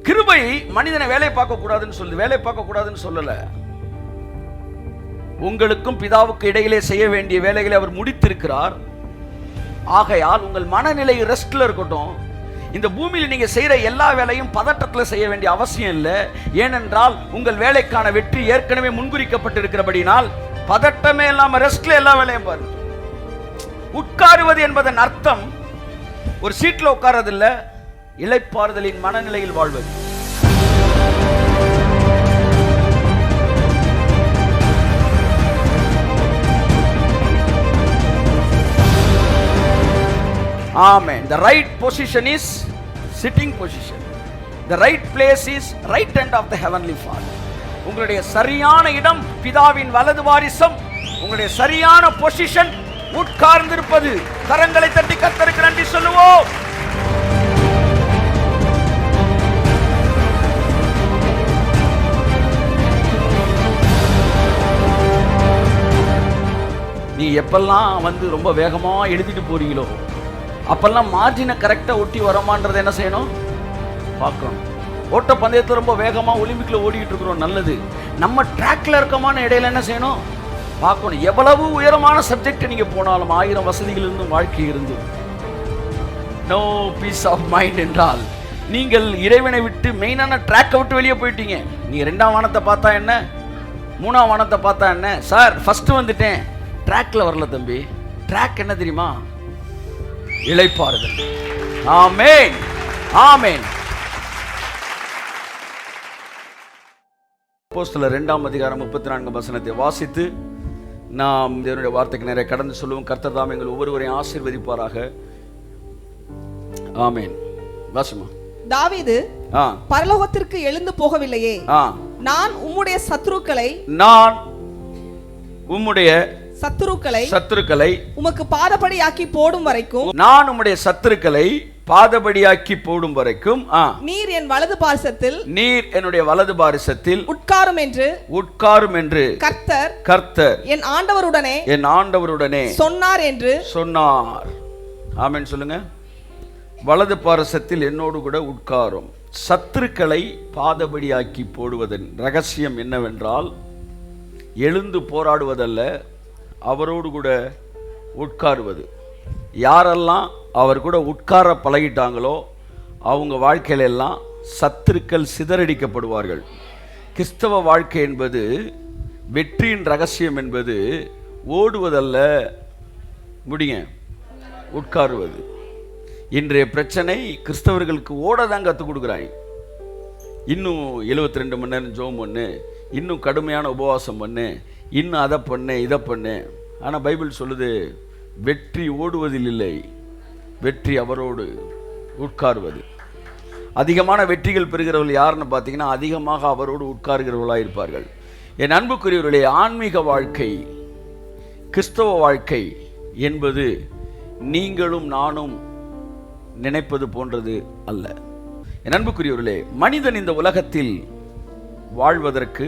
கிருபை மனிதனை வேலை பார்க்க கூடாதுன்னு சொல்லுது. வேலை பார்க்க கூடாதுன்னு சொல்லல. உங்களுக்கும் பிதாவுக்கு இடையிலே செய்ய வேண்டிய வேலைகளை அவர் முடித்திருக்கிறார். ஆகையால் உங்கள் மனநிலை ரெஸ்ட்ல இருக்கட்டும். இந்த பூமியில் நீங்க செய்யற எல்லா வேலையும் பதட்டத்தில் செய்ய வேண்டிய அவசியம் இல்லை. ஏனென்றால் உங்கள் வேலைக்கான வெற்றி ஏற்கனவே முன்குறிக்கப்பட்டிருக்கிறபடினால் பதட்டமே இல்லாம ரெஸ்ட்ல எல்லா வேலையும் பாருங்க. உட்காருவது என்பதன் அர்த்தம் ஒரு சீட்ல உட்கார்றது இல்ல, இளைப்பாறுதலின் மனநிலையில் வாழ்வது. Amen. The right position is sitting position. The right place is right hand of the heavenly Father. உங்களுடைய சரியான இடம் பிதாவின் வலது வாரிசம். உங்களுடைய சரியான பொசிஷன் உட்கார்ந்திருப்பது. கரங்களை தட்டி கர்த்தருக்கு நன்றி சொல்லுவோம். நீ எப்பெல்லாம் ரொம்ப வேகமா எழுதிட்டு போறீங்களோ அப்பெல்லாம் மார்ஜினை கரெக்டா ஒட்டி வரமான்றது என்ன செய்யணும்? பார்க்கணும். ஓட்ட பந்தயத்தில் ரொம்ப வேகமா ஒலிம்பிக்ல ஓடிக்கிட்டு இருக்கிறோம், நல்லது. நம்ம ட்ராக்ல இருக்கமான இடையில என்ன செய்யணும்? பார்க்கணும். எவ்வளவு உயரமான சப்ஜெக்ட் நீங்க போனாலும், 1000 வசதிகள் இருந்தும் வாழ்க்கை இருந்தும் நோ பீஸ் ஆஃப் மைண்ட் என்றால் நீங்கள் இறைவனை விட்டு மெயினான ட்ராக்கை விட்டு வெளியே போயிட்டீங்க. நீ 2ஆம் வானத்தை பார்த்தா என்ன, 3ஆம் வானத்தை பார்த்தா என்ன? சார் ஃபர்ஸ்ட் வந்துட்டேன், ட்ராக்ல வரல தம்பி. ட்ராக் என்ன தெரியுமா? இளைப்பாறுதல். ஆமென், ஆமென். அப்போஸ்தலர் 2ஆம் அதிகாரம் 34 வசனத்தை வாசித்து நாம் தேவனுடைய வார்த்தைக்கு நேரே கடந்து சொல்லுவோம். கர்த்தர் தாம் எங்கள் ஒவ்வொருவரையும் ஆசீர்வதிப்பாராக. ஆமென். வாசிமா. தாவீது பரலோகத்திற்கு எழுந்து போகவில்லையே, நான் உம்முடைய சத்துருக்களை உமக்கு பாதபடியாக்கி போடும் வரைக்கும், நான் உம்முடைய சத்துருக்களை பாதபடியாக்கி போடும் வரைக்கும் நீர் என் வலது பாரிசத்தில், நீர் என்னுடைய வலது பாரிசத்தில் உட்காரும் என்று கர்த்தர் என் ஆண்டவருடனே சொன்னார் என்று சொன்னார். ஆமென் சொல்லுங்க. வலது பாரிசத்தில் என்னோடு கூட உட்காரும். சத்துருக்களை பாதபடியாக்கி போடுவதன் ரகசியம் என்னவென்றால், எழுந்து போராடுவதல்ல, அவரோடு கூட உட்காருவது. யாரெல்லாம் அவர் கூட உட்கார பழகிட்டாங்களோ அவங்க வாழ்க்கையில எல்லாம் சத்துருக்கள் சிதறடிக்கப்படுவார்கள். கிறிஸ்தவ வாழ்க்கை என்பது, வெற்றியின் ரகசியம் என்பது ஓடுவதல்ல, உட்காருவது. இன்றைய பிரச்சனை, கிறிஸ்தவர்களுக்கு ஓட தான் கற்றுக் கொடுக்குறாங்க. இன்னும் 72 மணி நேரம் ஜெபம் பண்ணு, இன்னும் கடுமையான உபவாசம் பண்ணு, இன்னும் அதை பண்ணு இதை பண்ணு. ஆனால் பைபிள் சொல்லுது, வெற்றி ஓடுவதில் இல்லை, வெற்றி அவரோடு உட்காருவது. அதிகமான வெற்றிகள் பெறுகிறவர்கள் யாருன்னு பார்த்தீங்கன்னா, அதிகமாக அவரோடு உட்காருகிறவர்களாக இருப்பார்கள். என் அன்புக்குரியவர்களே, ஆன்மீக வாழ்க்கை, கிறிஸ்தவ வாழ்க்கை என்பது நீங்களும் நானும் நினைப்பது போன்றது அல்ல. என் அன்புக்குரியவர்களே, மனிதன் இந்த உலகத்தில் வாழ்வதற்கு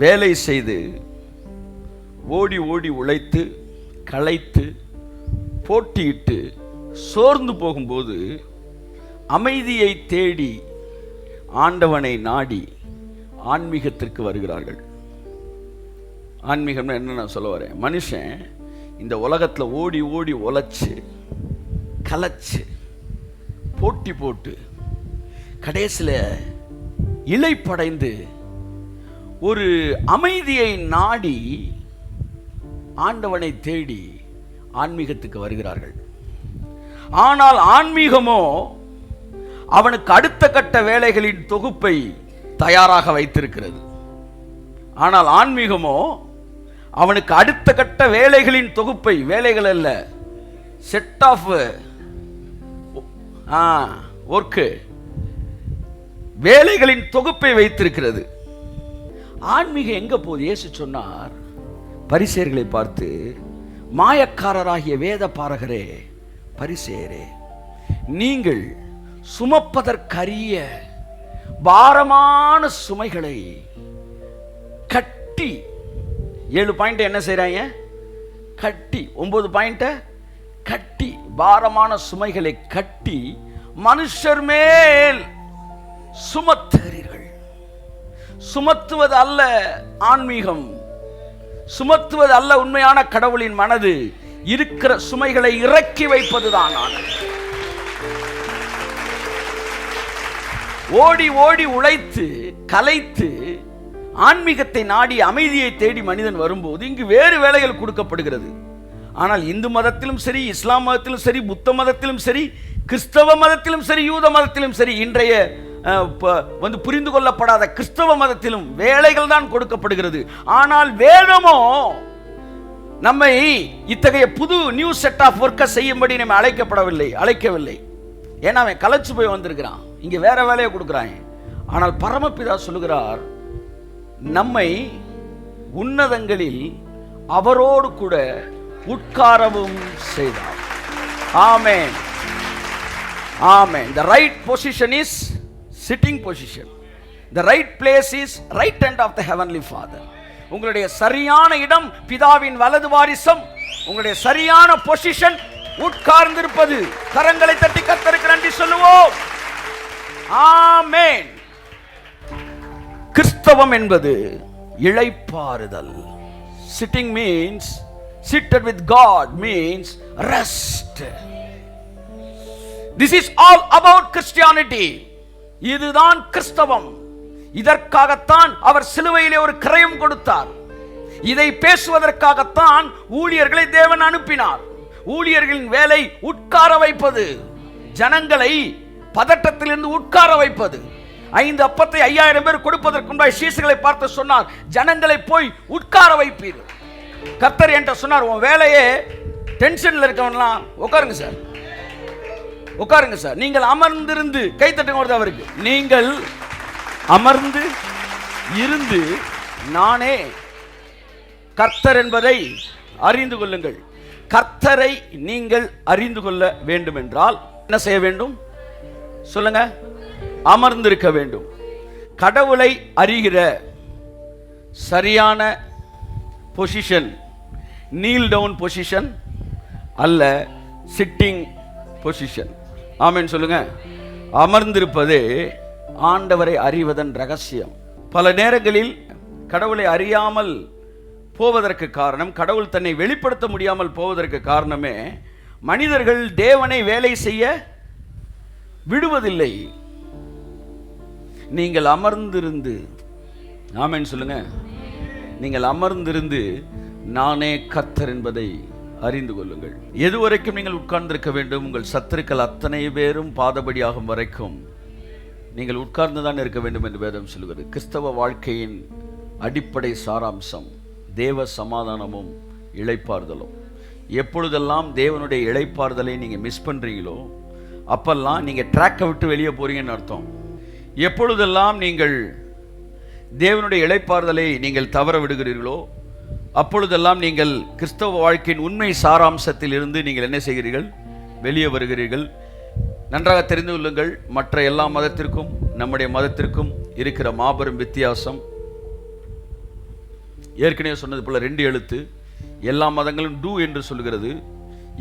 வேலை செய்து ஓடி ஓடி உழைத்து களைத்து போட்டியிட்டு சோர்ந்து போகும்போது அமைதியை தேடி ஆண்டவனை நாடி ஆன்மீகத்திற்கு வருகிறார்கள். ஆன்மீகம்னா என்ன நான் சொல்ல வரேன்? மனுஷன் இந்த உலகத்தில் ஓடி ஓடி உழைச்சு களைச்சு போட்டி போட்டு கடைசியில் இளைப்படைந்து ஒரு அமைதியை நாடி ஆண்டவனை தேடி ஆன்மீகத்துக்கு வருகிறார்கள். ஆனால் ஆன்மீகமோ அவனுக்கு அடுத்த கட்ட வேலைகளின் தொகுப்பை தயாராக வைத்திருக்கிறது. ஆனால் ஆன்மீகமோ அவனுக்கு அடுத்த கட்ட வேலைகளின் தொகுப்பை, வேலைகள் அல்ல, செட் ஆஃப் ஒர்க்கு, வேலைகளின் தொகுப்பை வைத்திருக்கிறது. ஆன்மீகம் எங்க போகுது? இயேசு சொன்னார் பரிசேயர்களை பார்த்து, மாயக்காரராகிய வேத பாரகரே, பரிசேயரே, நீங்கள் சுமப்பதற்கரிய பாரமான சுமைகளை கட்டி, 7 பாயிண்ட் என்ன செய்றாங்க? கட்டி. 9 பாயிண்ட் கட்டி, பாரமான சுமைகளை கட்டி மனுஷர் மேல் சுமத்துகிறீர்கள். சுமத்துவது அல்ல ஆன்மீகம், சுமத்துவது அல்ல உண்மையான கடவுளின் மனது. இருக்கிற சுமைகளை இறக்கி வைப்பதுதான் ஆன்மீகம். ஓடி ஓடி உழைத்து கலைத்து ஆன்மீகத்தை நாடி அமைதியை தேடி மனிதன் வரும்போது இங்கு வேறு வேலைகள் கொடுக்கப்படுகிறது. ஆனால் இந்து மதத்திலும் சரி, இஸ்லாம் மதத்திலும் சரி, புத்த மதத்திலும் சரி, கிறிஸ்தவ மதத்திலும் சரி, யூத மதத்திலும் சரி, இன்றைய புரிந்து கொள்ளப்படாத கிறிஸ்தவ மதத்திலும் வேலைகள் தான் கொடுக்கப்படுகிறது. ஆனால் வேதமோ நம்மை இத்தகைய புது நியூ செட் ஆஃப் ஒர்க்கை செய்யும்படி நம்ம அழைக்கவில்லை. ஏன்னா அவன் கலைச்சு போய் வந்திருக்கிறான், இங்க வேற வேலையை கொடுக்குறான். ஆனால் பரமபிதா சொல்லுகிறார், நம்மை உன்னதங்களில் அவரோடு கூட உட்காரவும் செய்தார். ஆமென், ஆமென். The right position is sitting position. The right place is right hand of the heavenly Father. உங்களுடைய சரியான இடம் பிதாவின் வலது வாரிசம். உங்களுடைய சரியான பொசிஷன் உட்கார்ந்திருப்பது. கரங்களை தட்டி கர்த்தருக்கு நன்றி சொல்லுவோம். ஆமென். கிறிஸ்தவம் என்பது இளைப்பாறுதல். Sitting means, seated with God means rest. This is all about Christianity. இதுதான் கிறிஸ்தவம். இதற்காகத்தான் அவர் சிலுவையிலே ஒரு கிரயம் கொடுத்தார். இதை பேசுவதற்காகத்தான் ஊழியர்களை தேவன் அனுப்பினார். ஊழியர்களின் வேலை உட்கார வைப்பது, ஜனங்களை பதட்டத்திலிருந்து உட்கார வைப்பது. 5 அப்பத்தை 5000 பேர் கொடுப்பதற்கு முன்பாக சீசர்களை பார்த்து சொன்னார், ஜனங்களை போய் உட்கார வைப்பீர். கர்த்தர் என்கிட்ட சொன்னார், உன் வேலையே டென்ஷன்ல இருக்கவன்லாம் உட்காருங்க சார், உட்காருங்க சார். நீங்கள் அமர்ந்திருந்து கை தட்டுங்க அவருக்கு. நீங்கள் அமர்ந்து இருந்து நானே கர்த்தர் என்பதை அறிந்து கொள்ளுங்கள். கர்த்தரை நீங்கள் அறிந்து கொள்ள வேண்டும் என்றால் என்ன செய்ய வேண்டும் சொல்லுங்க? அமர்ந்திருக்க வேண்டும். கடவுளை அறிகிற சரியான பொசிஷன் நீல் டவுன் பொசிஷன் அல்ல, சிட்டிங் பொசிஷன். ஆமென் சொல்லுங்க. அமர்ந்திருப்பதே ஆண்டவரை அறிவதன் ரகசியம். பல நேரங்களில் கடவுளை அறியாமல் போவதற்கு காரணம், கடவுள் தன்னை வெளிப்படுத்த முடியாமல் போவதற்கு காரணமே மனிதர்கள் தேவனை வேலை செய்ய விடுவதில்லை. நீங்கள் அமர்ந்திருந்து, ஆமென் சொல்லுங்க, நீங்கள் அமர்ந்திருந்து நானே கர்த்தர் என்பதை அறிந்து கொள்ளுங்கள். எதுவரைக்கும் நீங்கள் உட்கார்ந்திருக்க வேண்டும்? உங்கள் சத்துருக்கள் அத்தனை பேரும் பாதபடியாகும் வரைக்கும் நீங்கள் உட்கார்ந்துதான் இருக்க வேண்டும் என்று வேதம் சொல்கிறது. கிறிஸ்தவ வாழ்க்கையின் அடிப்படை சாராம்சம் தேவ சமாதானமும் இளைப்பாறுதலும். எப்பொழுதெல்லாம் தேவனுடைய இளைப்பாறுதலை நீங்கள் மிஸ் பண்ணுறீங்களோ அப்பெல்லாம் நீங்கள் ட்ராக்கை விட்டு வெளியே போறீங்கன்னு அர்த்தம். எப்பொழுதெல்லாம் நீங்கள் தேவனுடைய இளைப்பாறுதலை நீங்கள் தவற விடுகிறீர்களோ அப்பொழுதெல்லாம் நீங்கள் கிறிஸ்தவ வாழ்க்கையின் உண்மை சாராம்சத்தில் இருந்து நீங்கள் என்ன செய்கிறீர்கள்? வெளியே வருகிறீர்கள். நன்றாக தெரிந்து கொள்ளுங்கள், மற்ற எல்லா மதத்திற்கும் நம்முடைய மதத்திற்கும் இருக்கிற மாபெரும் வித்தியாசம். ஏற்கனவே சொன்னது போல 2 எழுத்து. எல்லா மதங்களும் டூ என்று சொல்கிறது.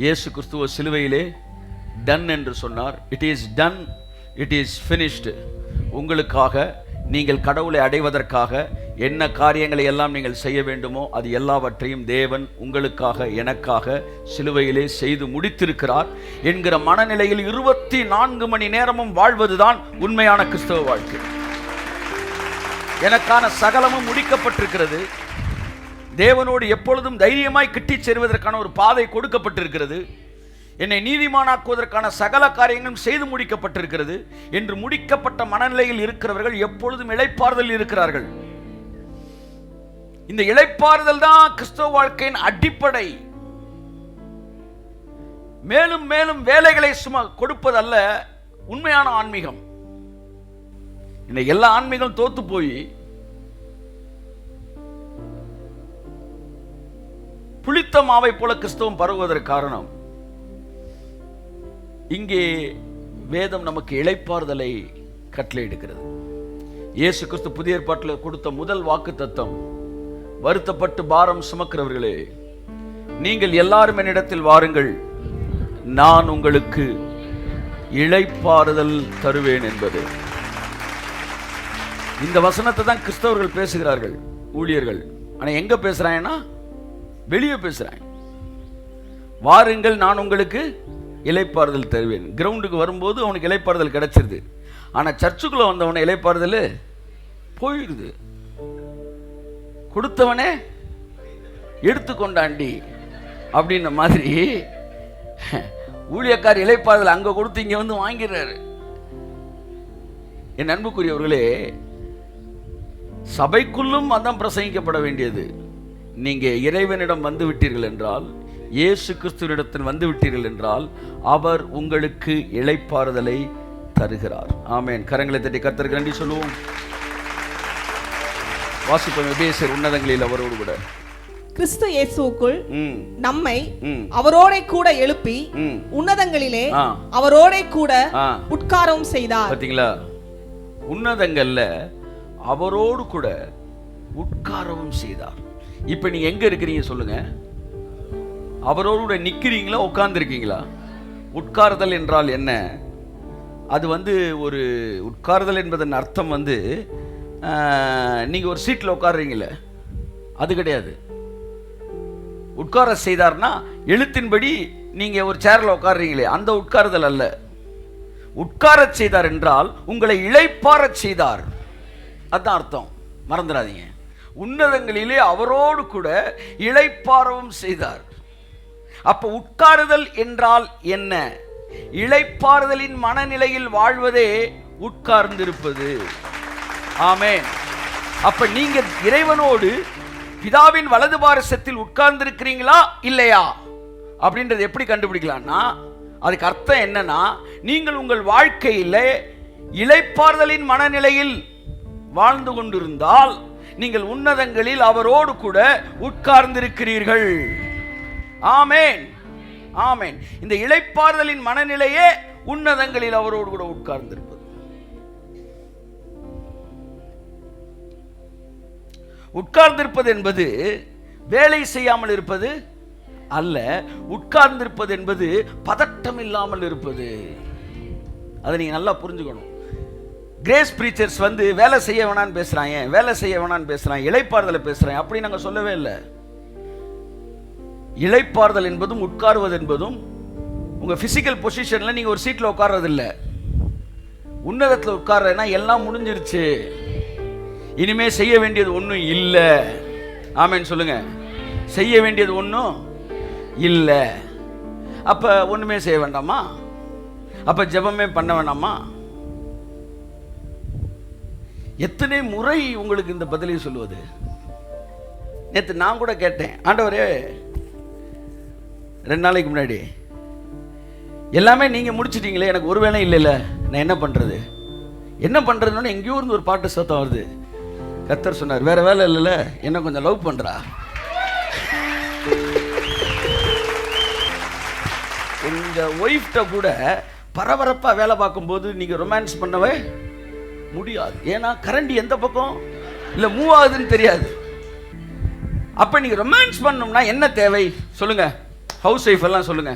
இயேசு கிறிஸ்துவ சிலுவையிலே டன் என்று சொன்னார். It is done, it is finished. உங்களுக்காக, நீங்கள் கடவுளை அடைவதற்காக என்ன காரியங்களை எல்லாம் நீங்கள் செய்ய வேண்டுமோ அது எல்லாவற்றையும் தேவன் உங்களுக்காக எனக்காக சிலுவையிலே செய்து முடித்திருக்கிறார் என்கிற மனநிலையில் 24 மணி நேரமும் வாழ்வதுதான் உண்மையான கிறிஸ்தவ வாழ்க்கை. எனக்கான சகலமும் முடிக்கப்பட்டிருக்கிறது. தேவனோடு எப்பொழுதும் தைரியமாய் கிட்டிச் சேருவதற்கான ஒரு பாதை கொடுக்கப்பட்டிருக்கிறது. என்னை நீதிமானாக்குவதற்கான சகல காரியங்களும் செய்து முடிக்கப்பட்டிருக்கிறது என்று முடிக்கப்பட்ட மனநிலையில் இருக்கிறவர்கள் எப்பொழுதும் இளைப்பாறுதல் இருக்கிறார்கள். இந்த இளைப்பாறுதல் தான் கிறிஸ்தவ வாழ்க்கையின் அடிப்படை. மேலும் மேலும் வேலைகளை சும்மா கொடுப்பதல்ல உண்மையான ஆன்மீகம். இன்னைக்கு எல்லா ஆன்மீகம் தோத்து போய் புளித்த மாவை போல கிறிஸ்தவம் பரவுவதற்கு காரணம், இங்கே வேதம் நமக்கு இளைப்பாறுதலை கட்டளையிடுகிறது. இயேசு கிறிஸ்து புதிய ஏற்பாட்டில் கொடுத்த முதல் வாக்கு தத்தம், வருத்தப்பட்டு பாரம் சுமக்கிறவர்களே நீங்கள் எல்லாரும் என்னிடத்தில் வாருங்கள், நான் உங்களுக்கு இளைப்பாறுதல் தருவேன் என்பது. இந்த வசனத்தை தான் கிறிஸ்தவர்கள் பேசுகிறார்கள், ஊழியர்கள். ஆனா எங்க பேசுறாங்கன்னா வெளியே பேசுறாங்க. வாருங்கள் நான் உங்களுக்கு இளைப்பாறுதல் தருவேன். கிரவுண்டுக்கு வரும்போது அவனுக்கு இளைப்பாறுதல் கிடைச்சிருது. ஆனா சர்ச்சுக்குள்ள வந்தவன இளைப்பாறுதல் போயிடுது. கொடுத்தவனே எடுத்துக்கொண்டாண்டி அப்படின்ன மாதிரி ஊழியக்கார் இளைப்பாறுதல் அங்க கொடுத்து இங்க வந்து வாங்கிறாரு. என் அன்புக்குரியவர்களே, சபைக்குள்ளும் அதான் பிரசங்கிக்கப்பட வேண்டியது. நீங்க இறைவனிடம் வந்து விட்டீர்கள் என்றால், இயேசு கிறிஸ்துவினிடத்தில் வந்து விட்டீர்கள் என்றால், அவர் உங்களுக்கு இளைப்பாறுதலை தருகிறார். ஆமென். கரங்களை தட்டி கர்த்தருக்கு நன்றி சொல்லுவோம். வாசிப்போம் எபேசியர் உன்னதங்களில் அவரோடு கூட. கிறிஸ்து இயேசுவுக்குள் நம்மை அவரோட கூட எழுப்பி உன்னதங்களிலே அவரோட கூட உட்காரவும் செய்தார். பாத்தீங்களா? உன்னதங்கள்ல அவரோடு கூட உட்காரவும் செய்தார். இப்ப நீங்க எங்க இருக்கிறீங்க சொல்லுங்க? அவரோடு கூட நிக்கிறீங்களா, உட்கார்ந்து இருக்கீங்களா? உட்கார்தல் என்றால் என்ன? அது ஒரு உட்கார்தல் என்பதன் அர்த்தம் நீங்க ஒரு சீட்ல உட்கார்றீங்களே, அது கிடையாது. உட்கார செய்தார்னா எழுத்தின்படி நீங்க ஒரு சேர்ல உட்கார்றீங்களே, அந்த உட்கார்தல் அல்ல. உட்கார செய்தார் என்றால் உங்களை இளைப்பாற செய்தார், அதான் அர்த்தம். மறந்துடாதீங்க. உன்னதங்களிலே அவரோடு கூட இளைப்பாறவும் செய்தார். அப்ப உட்காருதல் என்றால் என்ன? இளைப்பாறுதலின் மனநிலையில் வாழ்வதே உட்கார்ந்திருப்பது. ஆமென். அப்ப நீங்க இறைவனோடு பிதாவின் வலது பாரசத்தில் உட்கார்ந்திருக்கிறீங்களா இல்லையா அப்படின்றது எப்படி கண்டுபிடிக்கலாம்னா, அதுக்கு அர்த்தம் என்னன்னா, நீங்கள் உங்கள் வாழ்க்கையில் இளைப்பாறுதலின் மனநிலையில் வாழ்ந்து கொண்டிருந்தால் நீங்கள் உன்னதங்களில் அவரோடு கூட உட்கார்ந்திருக்கிறீர்கள். ஆமென், ஆமென். இந்த இளைப்பாறுதலின் மனநிலையே உன்னதங்களில் அவரோடு கூட உட்கார்ந்திருப்பது. உட்கார்ந்திருப்பது என்பது வேலை செய்யாமல் இருப்பது அல்ல. உட்கார்ந்திருப்பது என்பது பதட்டம் இல்லாமல் இருப்பது. அதை நீங்க நல்லா புரிஞ்சுக்கணும். கிரேஸ் பிரீச்சர்ஸ் வேலை செய்ய வேணான்னு பேசுறாங்க, வேலை செய்ய வேணான்னு பேசுறாங்க, இளைப்பாறுதலை பேசுறாங்க, அப்படி நாங்க சொல்லவே இல்லை. இளைப்பாறுதல் என்பதும் உட்காருவது என்பதும் உங்க பிசிக்கல் பொசிஷன்ல நீங்க ஒரு சீட்ல உட்கார்றது இல்லை. உன்னதத்தில் உட்கார்றதுனா எல்லாம் முடிஞ்சிருச்சு, இனிமே செய்ய வேண்டியது ஒன்றும் இல்லை. ஆமென் சொல்லுங்க. செய்ய வேண்டியது ஒன்றும் இல்லை. அப்ப ஒண்ணுமே செய்ய வேண்டாமா? அப்ப ஜெபமே பண்ண வேண்டாமா? எத்தனை முறை உங்களுக்கு இந்த பதிலை சொல்லுவது? நேற்று நான் கூட கேட்டேன், ஆண்டவரே 2 நாளைக்கு முன்னாடி எல்லாமே நீங்க முடிச்சிட்டீங்களே, எனக்கு ஒரு வேலை இல்லைல்ல, நான் என்ன பண்றது என்ன பண்றதுன்னு எங்கேயோ இருந்து ஒரு பாட்டு சத்தம் வருது. கர்த்தர் சொன்னார், வேற வேலை இல்லைல்ல, என்ன கொஞ்சம் லவ் பண்றா. உங்க ஒய்ஃப்ட கூட பரபரப்பா வேலை பார்க்கும்போது நீங்க ரொமான்ஸ் பண்ணவே முடியாது. ஏன்னா கரண்டி எந்த பக்கம் இல்ல மூவ் ஆகுதுன்னு தெரியாது. அப்ப நீங்க ரொமான்ஸ் பண்ணணும்னா என்ன தேவை சொல்லுங்க? ஹவுஸ் ஒய்ஃப் எல்லாம் சொல்லுங்க.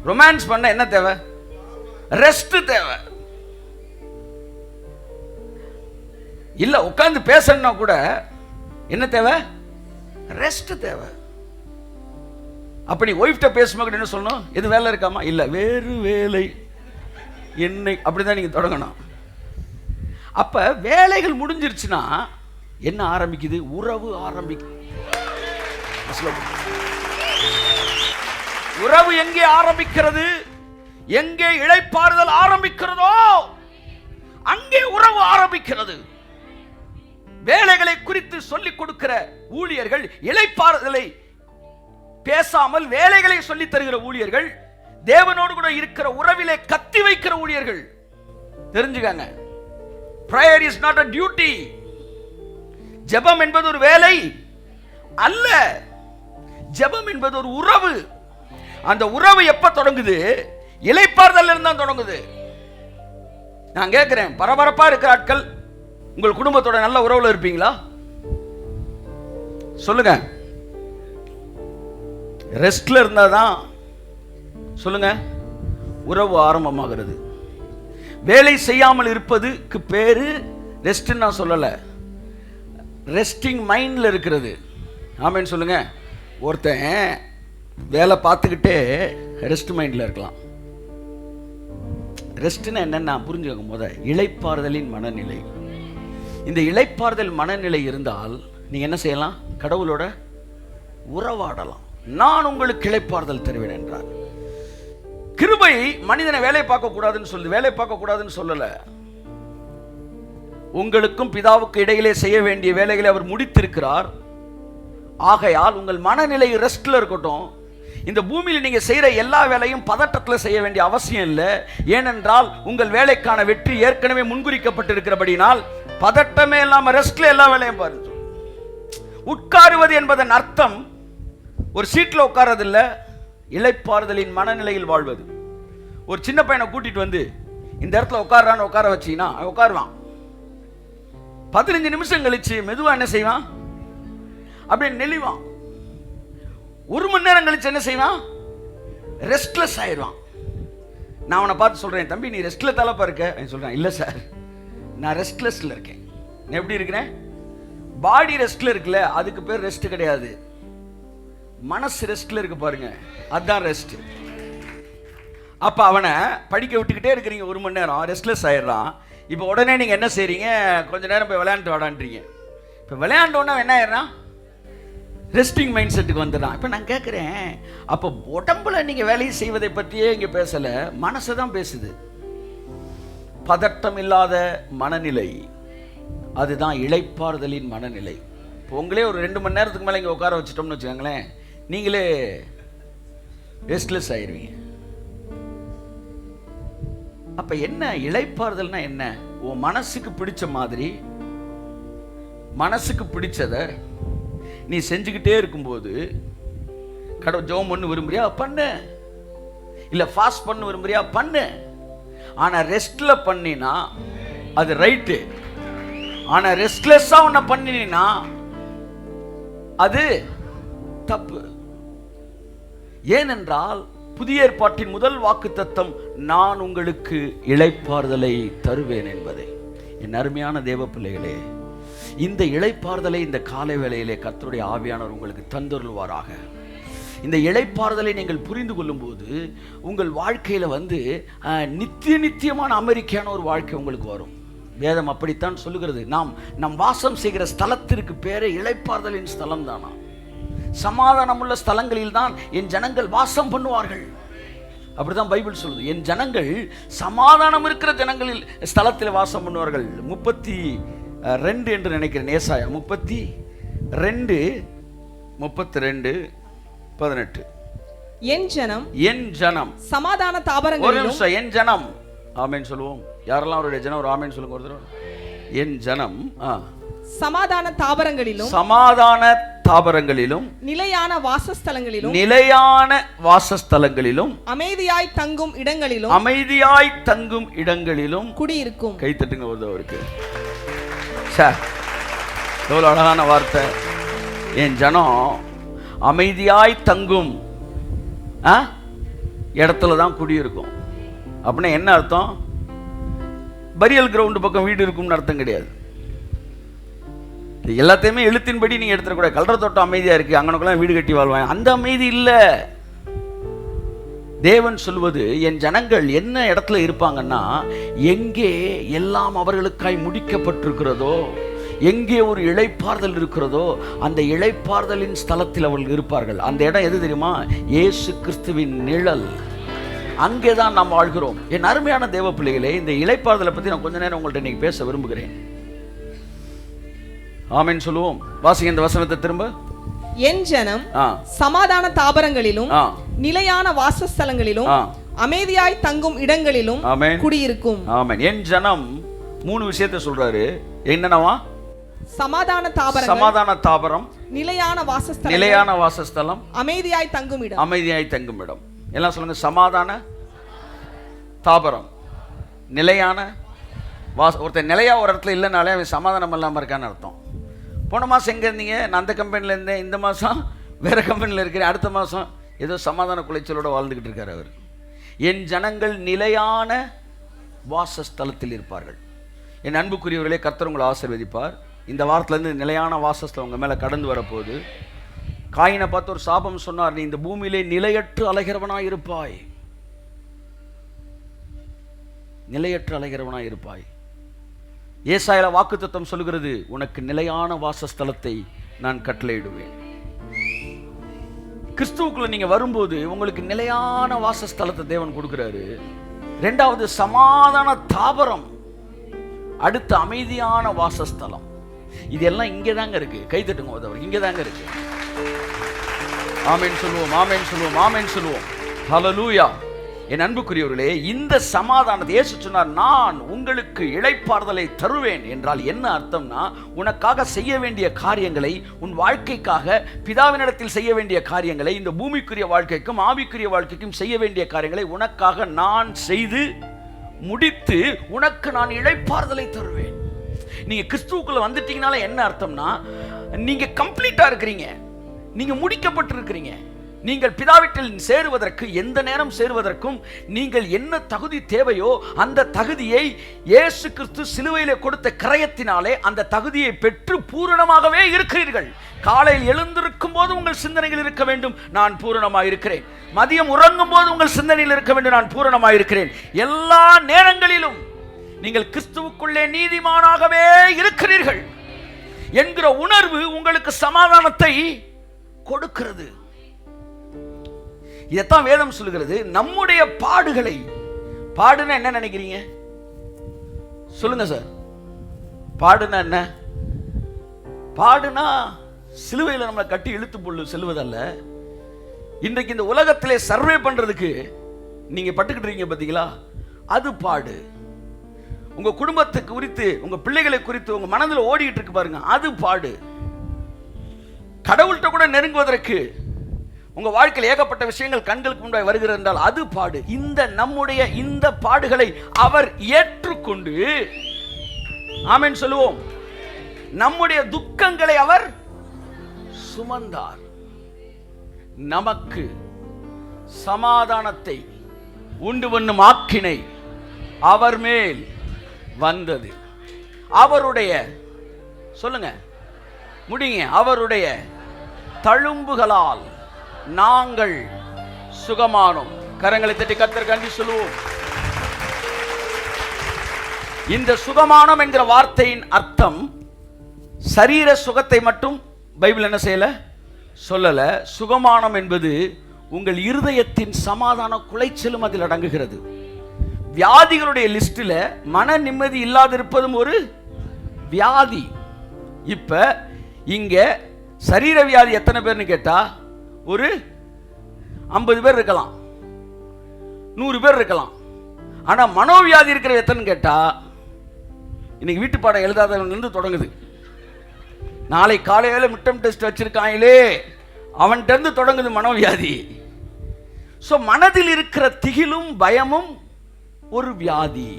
ரொமான்ஸ் பண்ண என்ன தேவை? ரெஸ்ட் தேவை. இல்ல உட்கார்ந்து பேசணும்னா கூட என்ன தேவை? ரெஸ்ட் தேவை. அப்ப நீ ஒய்ஃப்ட பேசும்போது என்ன சொல்லணும்? எது வேலை இருக்காமா? இல்ல வேறு வேலை என்னை, அப்படிதான் நீங்க தொடங்கணும். அப்ப வேலைகள் முடிஞ்சிருச்சுன்னா என்ன ஆரம்பிக்குது? உறவு ஆரம்பிக்குது. உறவு எங்கே ஆரம்பிக்கிறது? எங்கே இளைப்பாறுதல் ஆரம்பிக்கிறதோ அங்கே உறவு ஆரம்பிக்கிறது. வேலைகளை குறித்து சொல்லிக் கொடுக்கிற ஊழியர்கள் இளைப்பாறுதலை பேசாமல் வேலைகளை சொல்லித் தருகிற ஊழியர்கள், தேவனோடு கூட இருக்கிற உறவிலே கத்தி வைக்கிற ஊழியர்கள். தெரிஞ்சுக்கங்க, prayer is not a duty. ஜெபம் என்பது ஒரு வேலை அல்ல. ஜெபம் என்பது ஒரு உறவு. அந்த உறவு எப்ப தொடங்குது? இளைப்பாறுதல் இருந்தா தொடங்குது. நான் கேட்கிறேன், பரபரப்பா இருக்கிற ஆட்கள் உங்கள் குடும்பத்தோட நல்ல உறவுல இருப்பீங்களா? சொல்லுங்க. ரெஸ்ட்ல இருந்தாதான் சொல்லுங்க உறவு ஆரம்பமாகிறது. வேலை செய்யாமல் இருப்பதுக்கு பேரு ரெஸ்ட்ன்னு நான் சொல்லல, ரெஸ்டிங் மைண்ட்ல இருக்கிறது. ஆமென் சொல்லுங்க. ஒருத்தன் வேலை பார்த்துக்கிட்டே ரெஸ்ட் மைண்ட்ல இருக்கலாம். ரெஸ்ட்னா என்னன்னா புரிஞ்சுக்கோங்க. முத இளைப்பாறுதலின் மனநிலை. இந்த இளைப்பாறுதல் மனநிலை இருந்தால் நீங்க என்ன செய்யலாம்? கடவுளோட உறவாடலாம். நான் உங்களுக்கு இளைப்பாறுதல் தருவேன் என்றார். கிருபை மனிதனை வேலை பார்க்க கூடாதுன்னு சொல்லுது. வேலை பார்க்க கூடாதுன்னு சொல்லல. உங்களுக்கும் பிதாவுக்கு இடையிலே செய்ய வேண்டிய வேலைகளை அவர் முடித்திருக்கிறார். ஆகையால் உங்கள் மனநிலை ரெஸ்ட்ல இருக்கட்டும். இந்த பூமியில் நீங்க செய்யற எல்லா வேலையும் பதட்டத்தில் செய்ய வேண்டிய அவசியம் இல்லை. ஏனென்றால் உங்கள் வேலைக்கான வெற்றி ஏற்கனவே முன்குறிக்கப்பட்டிருக்கிறபடினால் பதட்டமே இல்லாம ரெஸ்ட்ல எல்லா வேலையும் பாருங்க. உட்காருவது என்பதன் அர்த்தம் ஒரு சீட்ல உட்கார்றது இல்ல, இளைப்பாறுதலின் மனநிலையில் வாழ்வது. ஒரு சின்ன பையனை கூட்டிட்டு வந்து இந்த இடத்துல உட்கார்றான்னு உட்கார வச்சீங்கன்னா உட்காருவான். 15 நிமிஷம் கழிச்சு மெதுவா என்ன செய்வான்? அப்படியே நெளிவான். 1 மணி நேரம் கழிச்சு என்ன செய்வான்? ரெஸ்ட்லெஸ் ஆயிடுவான். நான் அவனை பார்த்து சொல்றேன், தம்பி நீ ரெஸ்ட்ல தலைப்பா இருக்க. சொல்றான், இல்ல சார் நான் ரெஸ்ட்லெஸ்ல இருக்கேன். நான் எப்படி இருக்கிறேன்? பாடி ரெஸ்ட்ல இருக்குல்ல, அதுக்கு பேர் ரெஸ்ட் கிடையாது. மனசு ரெஸ்ட்ல இருக்கு பாருங்க, அதுதான் ரெஸ்ட். அப்ப அவனை படிக்க விட்டுக்கிட்டே இருக்கிறீங்க 1 மணி நேரம், ரெஸ்ட்லெஸ் ஆயிடுறான். இப்போ உடனே நீங்க என்ன செய்றீங்க? கொஞ்ச நேரம் போய் விளையாண்டு வாடான்றீங்க. இப்போ விளையாண்டோன்னா என்ன ஆயிடுறான்? ரெஸ்டிங் மைண்ட் செட்டுக்கு வந்துடுறான். இப்போ நான் கேட்குறேன், அப்போ உடம்புல நீங்கள் வேலையை செய்வதை பற்றியே இங்கே பேசலை, மனசை தான் பேசுது. பதட்டம் இல்லாத மனநிலை, அதுதான் இளைப்பாறுதலின் மனநிலை. இப்போ உங்களே ஒரு 2 மணி நேரத்துக்கு மேலே இங்கே உட்கார வச்சுட்டோம்னு வச்சுக்கோங்களேன், நீங்களே ரெஸ்ட்லெஸ் ஆயிடுவீங்க. அப்போ என்ன இளைப்பாறுதல்னா என்ன? உன் மனசுக்கு பிடிச்ச மாதிரி, மனசுக்கு பிடிச்சதை நீ செஞ்சுக்கிட்டே இருக்கும்போது, கடவுள் ஜெபம் பண்ணு விரும்புறியா பண்ணு, இல்ல ஃபாஸ்ட் பண்ணு விரும்புறியா பண்ணு. ஆனா ரெஸ்ட்ல பண்ணினா அது ரைட்டு. ஆனா ரெஸ்ட்லெஸ்ஸா உன்னை பண்ணினா அது தப்பு. ஏனென்றால் புதிய ஏற்பாட்டின் முதல் வாக்குத்தத்தம் நான் உங்களுக்கு இளைப்பாறுதலை தருவேன் என்பதை. என் அருமையான தேவ பிள்ளைகளே, இந்த இளைப்பாறுதலை இந்த காலை வேளையிலே கர்த்தருடைய ஆவியானவர் உங்களுக்கு தந்தருள்வாராக. இந்த இளைப்பாறுதலை நீங்கள் புரிந்து கொள்ளும் போது உங்கள் வாழ்க்கையில நித்தியமான அமெரிக்கான ஒரு வாழ்க்கை உங்களுக்கு வரும். வேதம் அப்படித்தான் சொல்லுகிறது. நம் வாசம் செய்கிற ஸ்தலத்திற்கு பேரே இளைப்பாறுதலின் ஸ்தலம் தானா. சமாதானம் உள்ள ஸ்தலங்களில் தான் என் ஜனங்கள் வாசம் பண்ணுவார்கள். அப்படிதான் பைபிள் சொல்லுது. என் ஜனங்கள் சமாதானம் இருக்கிற ஜனங்களில் ஸ்தலத்தில் வாசம் பண்ணுவார்கள். 32 என்று நினைக்கிறேன். ஏசாயா 32:18. என் ஜனம் சமாதான தாபரங்களிலும். என் ஜனம் ஆமென் சொல்லுவோம். யாரெல்லாம் அவருடைய ஜனம் ஒரு ஆமென் சொல்லுங்க ஒரு தடவை. என் ஜனம் சமாதான தாபரங்களிலும் நிலையான வாசஸ்தலங்களிலும் அமைதியாய் தங்கும் இடங்களிலும் குடியிருக்கும். கை தட்டுங்க ஒருத்தவருக்கு. எவ்வளவு அழகான வார்த்தை. என் ஜனம் அமைதியாய் தங்கும் இடத்துல தான் குடியிருக்கும். அப்படின்னா என்ன அர்த்தம்? பரியல் கிரவுண்ட் பக்கம் வீடு இருக்கும்னு அர்த்தம் கிடையாது. எல்லாத்தையுமே எழுத்தின்படி நீங்க எடுத்துக்கூடாது. கல்ற தோட்டம் அமைதியா இருக்கு, அங்கனக்குள்ள வீடு கட்டி வாழ்வாங்க, அந்த அமைதி இல்ல. தேவன் சொல்வது, என் ஜனங்கள் என்ன இடத்துல இருப்பாங்கன்னா, எங்கே எல்லாம் அவர்களுக்காய் முடிக்கப்பட்டிருக்கிறதோ, எங்கே ஒரு இளைப்பாறுதல் இருக்கிறதோ, அந்த இளைப்பாறுதலின் ஸ்தலத்தில் அவர்கள் இருப்பார்கள். அந்த இடம் எது தெரியுமா? இயேசு கிறிஸ்துவின் நிழல். அங்கேதான் நாம் வாழ்கிறோம். என் அருமையான தேவ பிள்ளைகளே, இந்த இளைப்பாறுதலை பத்தி நான் கொஞ்ச நேரம் உங்கள்கிட்ட இன்னைக்கு பேச விரும்புகிறேன். ஆமென் சொல்லுவோம். வாசிங்க இந்த வசனத்தை திரும்ப. என் ஜனம் சமாதான தாபரங்களிலும் நிலையான வாசஸ்தலங்களிலும் அமைதியாய் தங்கும் இடங்களிலும் குடியிருக்கும். ஆமென். என் ஜனம் 3 விஷயத்தை சொல்றாரு. என்னன்னவா? சமாதான தாபரம், நிலையான வாசஸ்தலம், அமைதியாய் தங்கும் இடம். எல்லாம் சொல்லுங்க. சமாதான தாபரம், நிலையான ஒருத்தர் நிலையா ஒரு இடத்துல இல்லைனாலே அவன் சமாதானம் இல்லாமல் இருக்கான்னு அர்த்தம். போன மாதம் எங்கே இருந்தீங்க? நான் அந்த கம்பெனியில் இருந்தேன், இந்த மாதம் வேற கம்பெனியில் இருக்கிறேன், அடுத்த மாதம் ஏதோ சமாதான குலைச்சலோடு வாழ்ந்துக்கிட்டு இருக்கார் அவர். என் ஜனங்கள் நிலையான வாசஸ்தலத்தில் இருப்பார்கள். என் அன்புக்குரியவர்களே, கர்த்தர் உங்களை ஆசீர்வதிப்பார். இந்த வாரத்திலேருந்து நிலையான வாசஸ்தலம் உங்கள் மேலே கடந்து வரப்போகுது. காயினை பார்த்து ஒரு சாபம் சொன்னார், நீ இந்த பூமியிலே நிலையற்று அலைகிறவனாய் இருப்பாய், நிலையற்று அலைகிறவனாய் இருப்பாய். ஏசாயால வாக்குத்தத்தம் சொல்கிறது, உனக்கு நிலையான வாசஸ்தலத்தை நான் கட்டளையிடுவேன். கிறிஸ்துவுக்குள்ள நீங்க வரும்போது உங்களுக்கு நிலையான வாசஸ்தலத்தை தேவன் கொடுக்கிறாரு. இரண்டாவது சமாதான தாபரம், அடுத்த அமைதியான வாசஸ்தலம். இதெல்லாம் இங்கே தாங்க இருக்கு. கைதட்டுங்க, உதவர் இங்கே தாங்க இருக்கு. ஆமென் சொல்லுவோம், ஆமென் சொல்லுவோம், ஆமென் சொல்லுவோம். ஹல்லேலூயா. என் அன்புக்குரியவர்களே, இந்த சமாதானத்தை இயேசு சொன்னார், நான் உங்களுக்கு இளைப்பாறுதலை தருவேன் என்றால் என்ன அர்த்தம்னா, உனக்காக செய்ய வேண்டிய காரியங்களை, உன் வாழ்க்கைக்காக பிதாவினிடத்தில் செய்ய வேண்டிய காரியங்களை, இந்த பூமிக்குரிய வாழ்க்கைக்கும் ஆவிக்குரிய வாழ்க்கைக்கும் செய்ய வேண்டிய காரியங்களை உனக்காக நான் செய்து முடித்து உனக்கு நான் இளைப்பாறுதலை தருவேன். நீங்க கிறிஸ்துவுக்குள்ள வந்துட்டீங்கனால என்ன அர்த்தம்னா, நீங்க கம்ப்ளீட்டா இருக்கிறீங்க, நீங்க முடிக்கப்பட்டிருக்கிறீங்க. நீங்கள் பிதாவிட்டில் சேருவதற்கு, எந்த நேரம் சேருவதற்கும் நீங்கள் என்ன தகுதி தேவையோ அந்த தகுதியை இயேசு கிறிஸ்து சிலுவையிலே கொடுத்த கிரயத்தினாலே அந்த தகுதியை பெற்று பூரணமாகவே இருக்கிறீர்கள். காலையில் எழுந்திருக்கும் போது உங்கள் சிந்தனையில் இருக்க வேண்டும், நான் பூரணமாக இருக்கிறேன். மதியம் உறங்கும் போது உங்கள் சிந்தனையில் இருக்க வேண்டும், நான் பூரணமாக இருக்கிறேன். எல்லா நேரங்களிலும் நீங்கள் கிறிஸ்துவுக்குள்ளே நீதிமானாகவே இருக்கிறீர்கள் என்கிற உணர்வு உங்களுக்கு சமாதானத்தை கொடுக்கிறது. இதைத்தான் வேதம் சொல்லுகிறது. நம்முடைய பாடுகளை, பாடுனா என்ன நினைக்கிறீங்க சொல்லுங்க சார்? பாடுனா என்ன? பாடுனா சிலுவையில் நம்மளை கட்டி இழுத்து பொண்ணு செல்வதல்ல. இன்றைக்கு இந்த உலகத்திலே சர்வே பண்றதுக்கு நீங்க பட்டுக்கிட்டு இருக்கீங்க பாத்தீங்களா, அது பாடு. உங்க குடும்பத்துக்கு குறித்து, உங்க பிள்ளைகளை குறித்து உங்க மனதில் ஓடிக்கிட்டு இருக்கு பாருங்க, அது பாடு. கடவுள்கிட்ட கூட நெருங்குவதற்கு உங்க வாழ்க்கையில் ஏகப்பட்ட விஷயங்கள் கண்களுக்கு முன்பாக வருகிறது என்றால் அது பாடு. இந்த நம்முடைய இந்த பாடுகளை அவர் ஏற்றுக்கொண்டு, ஆமென் சொல்லுவோம், நம்முடைய துக்கங்களை அவர் சுமந்தார். நமக்கு சமாதானத்தை உண்டு பண்ணும் ஆக்கினை அவர் மேல் வந்தது. அவருடைய, சொல்லுங்க முடிங்க, அவருடைய தழும்புகளால் நாங்கள் சுகமானோம். கரங்களை தட்டி கர்த்தருக்கு நன்றி சொல்லுவோம். இந்த சுகமானோம் என்கிற வார்த்தையின் அர்த்தம் சரீர சுகத்தை மட்டும் பைபிள் என்ன செய்யல, சொல்லல. சுகமானம் என்பது உங்கள் இருதயத்தின் சமாதான குலைச்சலும் அதில் அடங்குகிறது. வியாதிகளுடைய லிஸ்டில் மன நிம்மதி இல்லாதிருப்பதும் ஒரு வியாதி. இப்ப இங்க சரீர வியாதி எத்தனை பேர்னு கேட்டா ஒரு 50 பேர் இருக்கலாம், 100 பேர் இருக்கலாம். ஆனா மனோவியாதி இருக்கிற எத்தனை கேட்டா, இன்னைக்கு வீட்டு பாடம் எழுதாதவங்க தொடங்குது. நாளை காலையில மிட்டம் டெஸ்ட் வச்சிருக்காங்களே, அவன்கிட்ட இருந்து தொடங்குது மனோவியாதி. சோ மனதில் இருக்கிற திகிலும் பயமும் ஒரு வியாதி.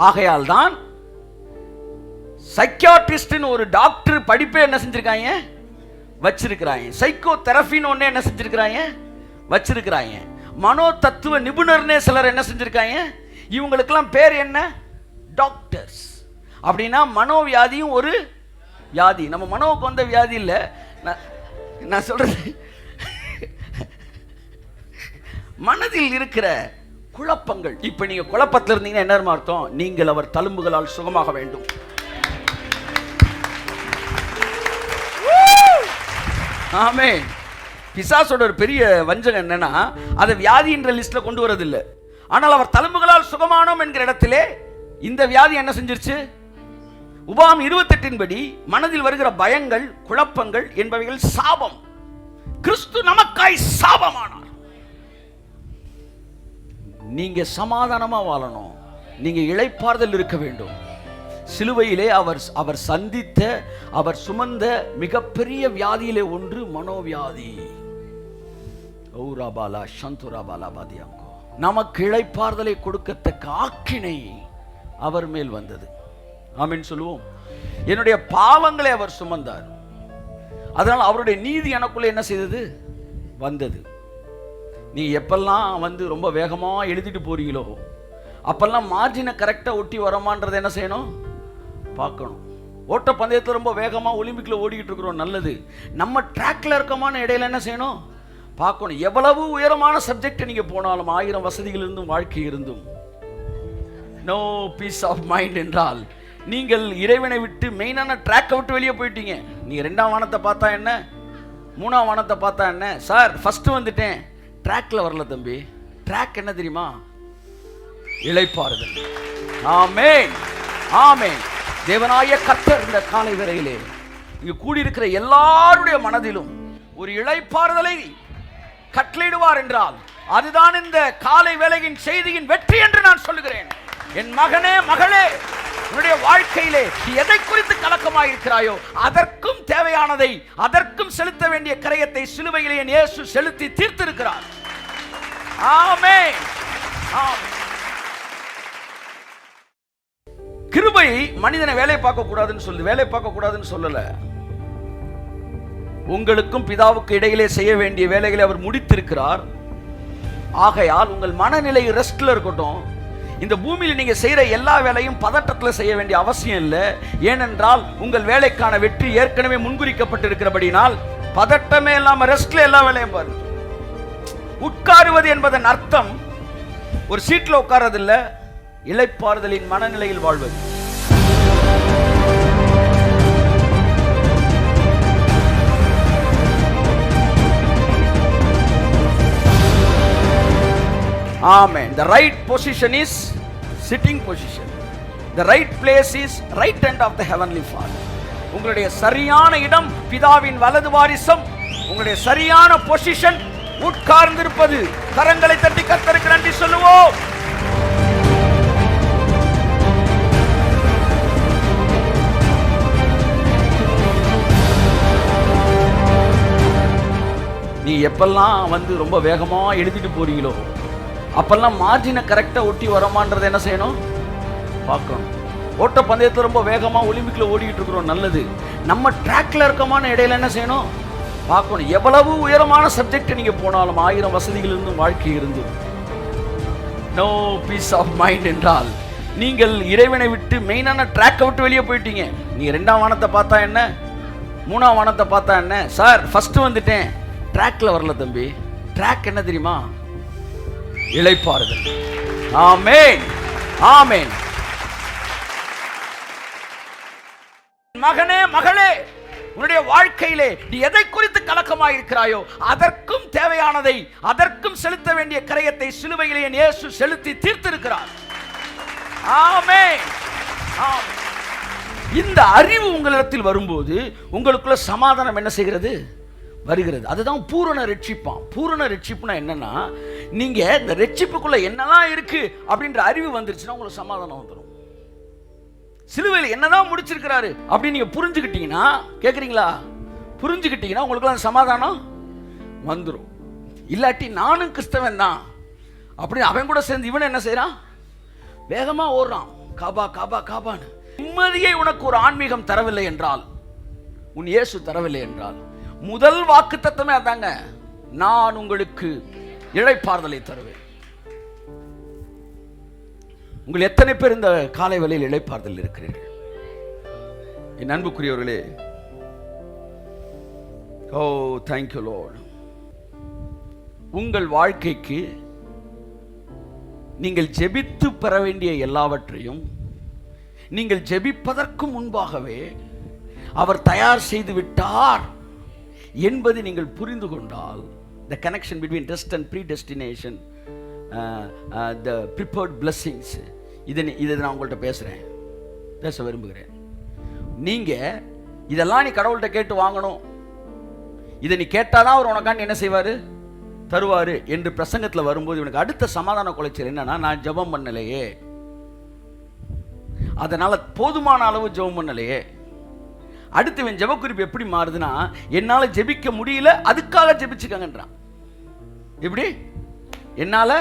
ஆகையால் தான் சைக்கியாட்ரிஸ்ட்னு ஒரு டாக்டர் படிப்பே என்ன செஞ்சிருக்காங்க, வச்சிருக்கிறாங்க. சைக்கோ தெரபின்னு ஒண்ணே என்ன செஞ்சிருக்கிறாங்க, வச்சிருக்கிறாங்க. மனோ தத்துவ நிபுணர்னே சிலர் என்ன செஞ்சிருக்காங்க. இவங்களுக்கெல்லாம் பேர் என்ன, டாக்டர்ஸ். அப்படின்னா மனோவியாதியும் ஒரு வியாதி. நம்ம மனோவுக்கு வந்த வியாதி இல்ல, நான் சொல்றது மனதில் இருக்கிற குழப்பங்கள். இப்ப நீங்க குழப்பத்தில் இருந்தீங்கன்னா என்ன அர்த்தம், நீங்கள் அவர் தழும்புகளால் சுகமாக வேண்டும். ஆமென். பிசாசோட ஒரு பெரிய வஞ்சகம் என்னன்னா, அதை வியாதி என்ற லிஸ்ட்ல கொண்டு வரதில்லை. ஆனால் அவர் தழும்புகளால் சுகமானோம் என்கிற இடத்திலே இந்த வியாதி என்ன செஞ்சிருச்சு. உபாகம் 28 படி மனதில் வருகிற பயங்கள், குழப்பங்கள் என்பவைகள் சாபம். கிறிஸ்து நமக்காய் சாபமானார். நீங்க சமாதானமா வாழணும், நீங்க இளைப்பாறுதல் இருக்க வேண்டும். சிலுவையிலே அவர் சந்தித்த, அவர் சுமந்த மிகப்பெரிய வியாதியிலே ஒன்று மனோவியாதி. நமக்கு இளைப்பாறுதலை கொடுக்கத்தக்க ஆக்கினை அவர் மேல் வந்தது. ஆமென் சொல்லுவோம். என்னுடைய பாவங்களை அவர் சுமந்தார். அதனால் அவருடைய நீதி எனக்குள்ள என்ன செய்தது, வந்தது. நீ எப்பெல்லாம் ரொம்ப வேகமா எழுதிட்டு போறீங்களோ அப்பெல்லாம் மார்ஜினை கரெக்டாக ஒட்டி வரமான்றதை என்ன செய்யணும்? பார்க்கணும். ஓட்ட பந்தயத்தில் ரொம்ப வேகமாக ஒலிம்பிக்கில் ஓடிக்கிட்டு இருக்கிறோம், நல்லது. நம்ம ட்ராக்ல இருக்கமான இடையில என்ன செய்யணும்? பார்க்கணும். எவ்வளவு உயரமான சப்ஜெக்ட் நீங்கள் போனாலும், 1000 வசதிகள் இருந்தும் வாழ்க்கை இருந்தும் நோ பீஸ் ஆஃப் மைண்ட் என்றால் நீங்கள் இறைவனை விட்டு மெயினான ட்ராக்கை விட்டு வெளியே போயிட்டீங்க. நீங்கள் 2ஆம் வானத்தை பார்த்தா என்ன, 3ஆம் வானத்தை பார்த்தா என்ன? சார் ஃபர்ஸ்ட் வந்துட்டேன், ட்ராக்ல வரல தம்பி. ட்ராக் என்ன தெரியுமா? இளைப்பாறுதல். ஆமென், ஆமென். தேவனாய கர்த்தர் இந்த காலை வேளையிலே இங்கு கூடியிருக்கிற எல்லாருடைய மனதிலும் ஒரு இளைப்பாறுதலை கட்டளையிடுவார் என்றால் அதுதான் இந்த காலை வேளையின் செய்தியின் வெற்றி என்று நான் சொல்லுகிறேன். என் மகனே, மகளே, உன்னுடைய வாழ்க்கையிலே நீ எதை குறித்து கலக்கமாயிருக்கிறாயோ அதற்கும் தேவையானதை, அதற்கும் செலுத்த வேண்டிய கிரயத்தை சிலுவையிலே இயேசு செலுத்தி தீர்த்திருக்கிறார். ஆமென், ஆமென். கிருபை மனிதனை வேலை பார்க்க கூடாதுன்னு சொல்லுது. வேலை பார்க்க கூடாதுன்னு சொல்லல. உங்களுக்கும் பிதாவுக்கு இடையிலே செய்ய வேண்டிய வேலைகளை அவர் முடித்திருக்கிறார். ஆகையால் உங்கள் மனநிலை ரெஸ்ட்ல இருக்கட்டும். இந்த பூமியில் நீங்க செய்யற எல்லா வேலையும் பதட்டத்தில் செய்ய வேண்டிய அவசியம் இல்லை. ஏனென்றால் உங்கள் வேலைக்கான வெற்றி ஏற்கனவே முன்குறிக்கப்பட்டிருக்கிறபடினால் பதட்டமே இல்லாம ரெஸ்ட்ல எல்லா வேலையும் பாருங்க. உட்காருவது என்பதன் அர்த்தம் ஒரு சீட்ல உட்கார்றது இல்ல, இளைப்பாறுதலின் மனநிலையில் வாழ்வது. Amen. The right position is sitting position. The right place is right hand of the heavenly Father. உங்களுடைய சரியான இடம் பிதாவின் வலது வாரிசம். உங்களுடைய சரியான பொசிஷன் உட்கார்ந்திருப்பது. கரங்களை தட்டி கர்த்தருக்கு நன்றி சொல்லுவோம். நீ எப்பெல்லாம் ரொம்ப வேகமா எழுதிட்டு போறீங்களோ அப்பெல்லாம் மார்ஜினை கரெக்டா ஒட்டி வரமான்றதை என்ன செய்யணும்? பார்க்கணும். ஓட்ட பந்தயத்தில் ரொம்ப வேகமா ஒலிம்பிக்கில் ஓடிக்கிட்டு இருக்கிறோம், நல்லது. நம்ம ட்ராக்ல இருக்கமான இடையில என்ன செய்யணும்? பார்க்கணும். எவ்வளவு உயரமான சப்ஜெக்ட் நீங்க போனாலும், 1000 வசதிகள் இருந்தும் வாழ்க்கை இருந்தும் நோ பீஸ் ஆஃப் மைண்ட் என்றால் நீங்கள் இறைவனை விட்டு மெயினான ட்ராக்கை விட்டு வெளியே போயிட்டீங்க. நீங்க 2ஆம் வானத்தை பார்த்தா என்ன, 3ஆம் வானத்தை பார்த்தா என்ன? சார் ஃபர்ஸ்ட் வந்துட்டேன், ட்ராக்ல வரல தம்பி. ட்ராக் என்ன தெரியுமா? இளைப்பாறுதல். ஆமென், ஆமென். மகனே, மகளே, உன்னுடைய வாழ்க்கையிலே நீ எதை குறித்து கலக்கமாயிருக்கிறாயோ அதற்கும் தேவையானதை, அதற்கும் செலுத்த வேண்டிய கிரயத்தை சிலுவையிலே இயேசு செலுத்தி தீர்த்திருக்கிறார். ஆமென், ஆமென். இந்த அறிவு உங்களிடத்தில் வரும்போது உங்களுக்குள்ள சமாதானம் என்ன செய்கிறது? வருகிறது. அதுதான் பூரண ரட்சிப்பாம். பூரண ரட்சிப்புனா என்னன்னா, நீங்க இந்த ரட்சிப்புக்குள்ள என்னதான் இருக்கு அப்படின்ற அறிவு வந்துருச்சுன்னா உங்களுக்கு சமாதானம் வந்துடும். சிலுவையில் என்னதான் முடிச்சிருக்கிறாரு அப்படின்னு நீங்க புரிஞ்சுக்கிட்டீங்கன்னா, கேட்குறீங்களா? புரிஞ்சுக்கிட்டீங்கன்னா உங்களுக்கு அந்த சமாதானம் வந்துடும். இல்லாட்டி நானும் கிறிஸ்தவன் தான் அப்படின்னு அவன் கூட சேர்ந்து இவன் என்ன செய்யறான்? வேகமா ஓடுறான், காபா காபா காபான்னு. நிம்மதியை உனக்கு ஒரு ஆன்மீகம் தரவில்லை என்றால், உன் இயேசு தரவில்லை என்றால், முதல் வாக்கு தத்தமே அதாங்க, நான் உங்களுக்கு இளைப்பாறுதலை தருவேன். உங்கள் எத்தனை பேர் இந்த காலை வேளையில் இளைப்பாறுதல் இருக்கிறீர்கள்? என் அன்புக்குரியவர்களே, ஓ thank you Lord. உங்கள் வாழ்க்கைக்கு நீங்கள் ஜெபித்து பெற வேண்டிய எல்லாவற்றையும் நீங்கள் ஜெபிப்பதற்கு முன்பாகவே அவர் தயார் செய்து விட்டார் என்பதை நீங்கள் புரிந்து கொண்டால், the connection between rest and predestination, the prepared blessings, இதை நான் உங்கள்கிட்ட பேச விரும்புகிறேன். நீங்க இதெல்லாம் நீ கடவுள்கிட்ட கேட்டு வாங்கணும், இதை நீ கேட்டாதான் அவர் உனக்காண்டி என்ன செய்வாரு? தருவாரு என்று பிரசங்கத்தில் வரும்போது இவனுக்கு அடுத்த சமாதான குலைச்சல் என்னன்னா, நான் ஜெபம் பண்ணலையே, அதனால போதுமான அளவு ஜெபம் பண்ணலையே. அடுத்து இவன் ஜெப குறிப்பு எப்படி மாறுதுன்னா, என்னால ஜெபிக்க முடியல அதுக்காக ஜெபிச்சுக்கங்கன்றான். எப்படி? என்னால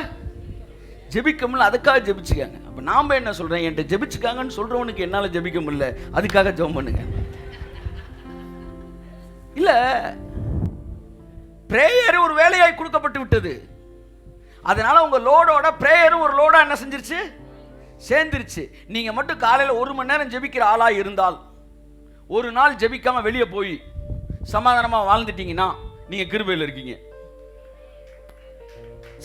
ஜெபிக்க முடியல அதுக்காக ஜெபிச்சுக்காங்க. அப்ப நாம என்ன சொல்றேன்? என்கிட்ட ஜெபிச்சுக்காங்கன்னு சொல்றவனுக்கு என்னால ஜெபிக்க முடியல அதுக்காக ஜெபம் பண்ணுங்க. இல்ல, பிரேயர் ஒரு வேலையாய் கொடுக்கப்பட்டு விட்டது. அதனால உங்க லோடோட பிரேயரும் ஒரு லோடா என்ன செஞ்சிருச்சு? சேர்ந்துருச்சு. நீங்க மட்டும் காலையில 1 மணி நேரம் ஜெபிக்கிற ஆளா இருந்தால், ஒரு நாள் ஜெபிக்காம வெளியே போய் சமாதானமா வாழ்ந்துட்டீங்கன்னா நீங்க கிருபையில் இருக்கீங்க.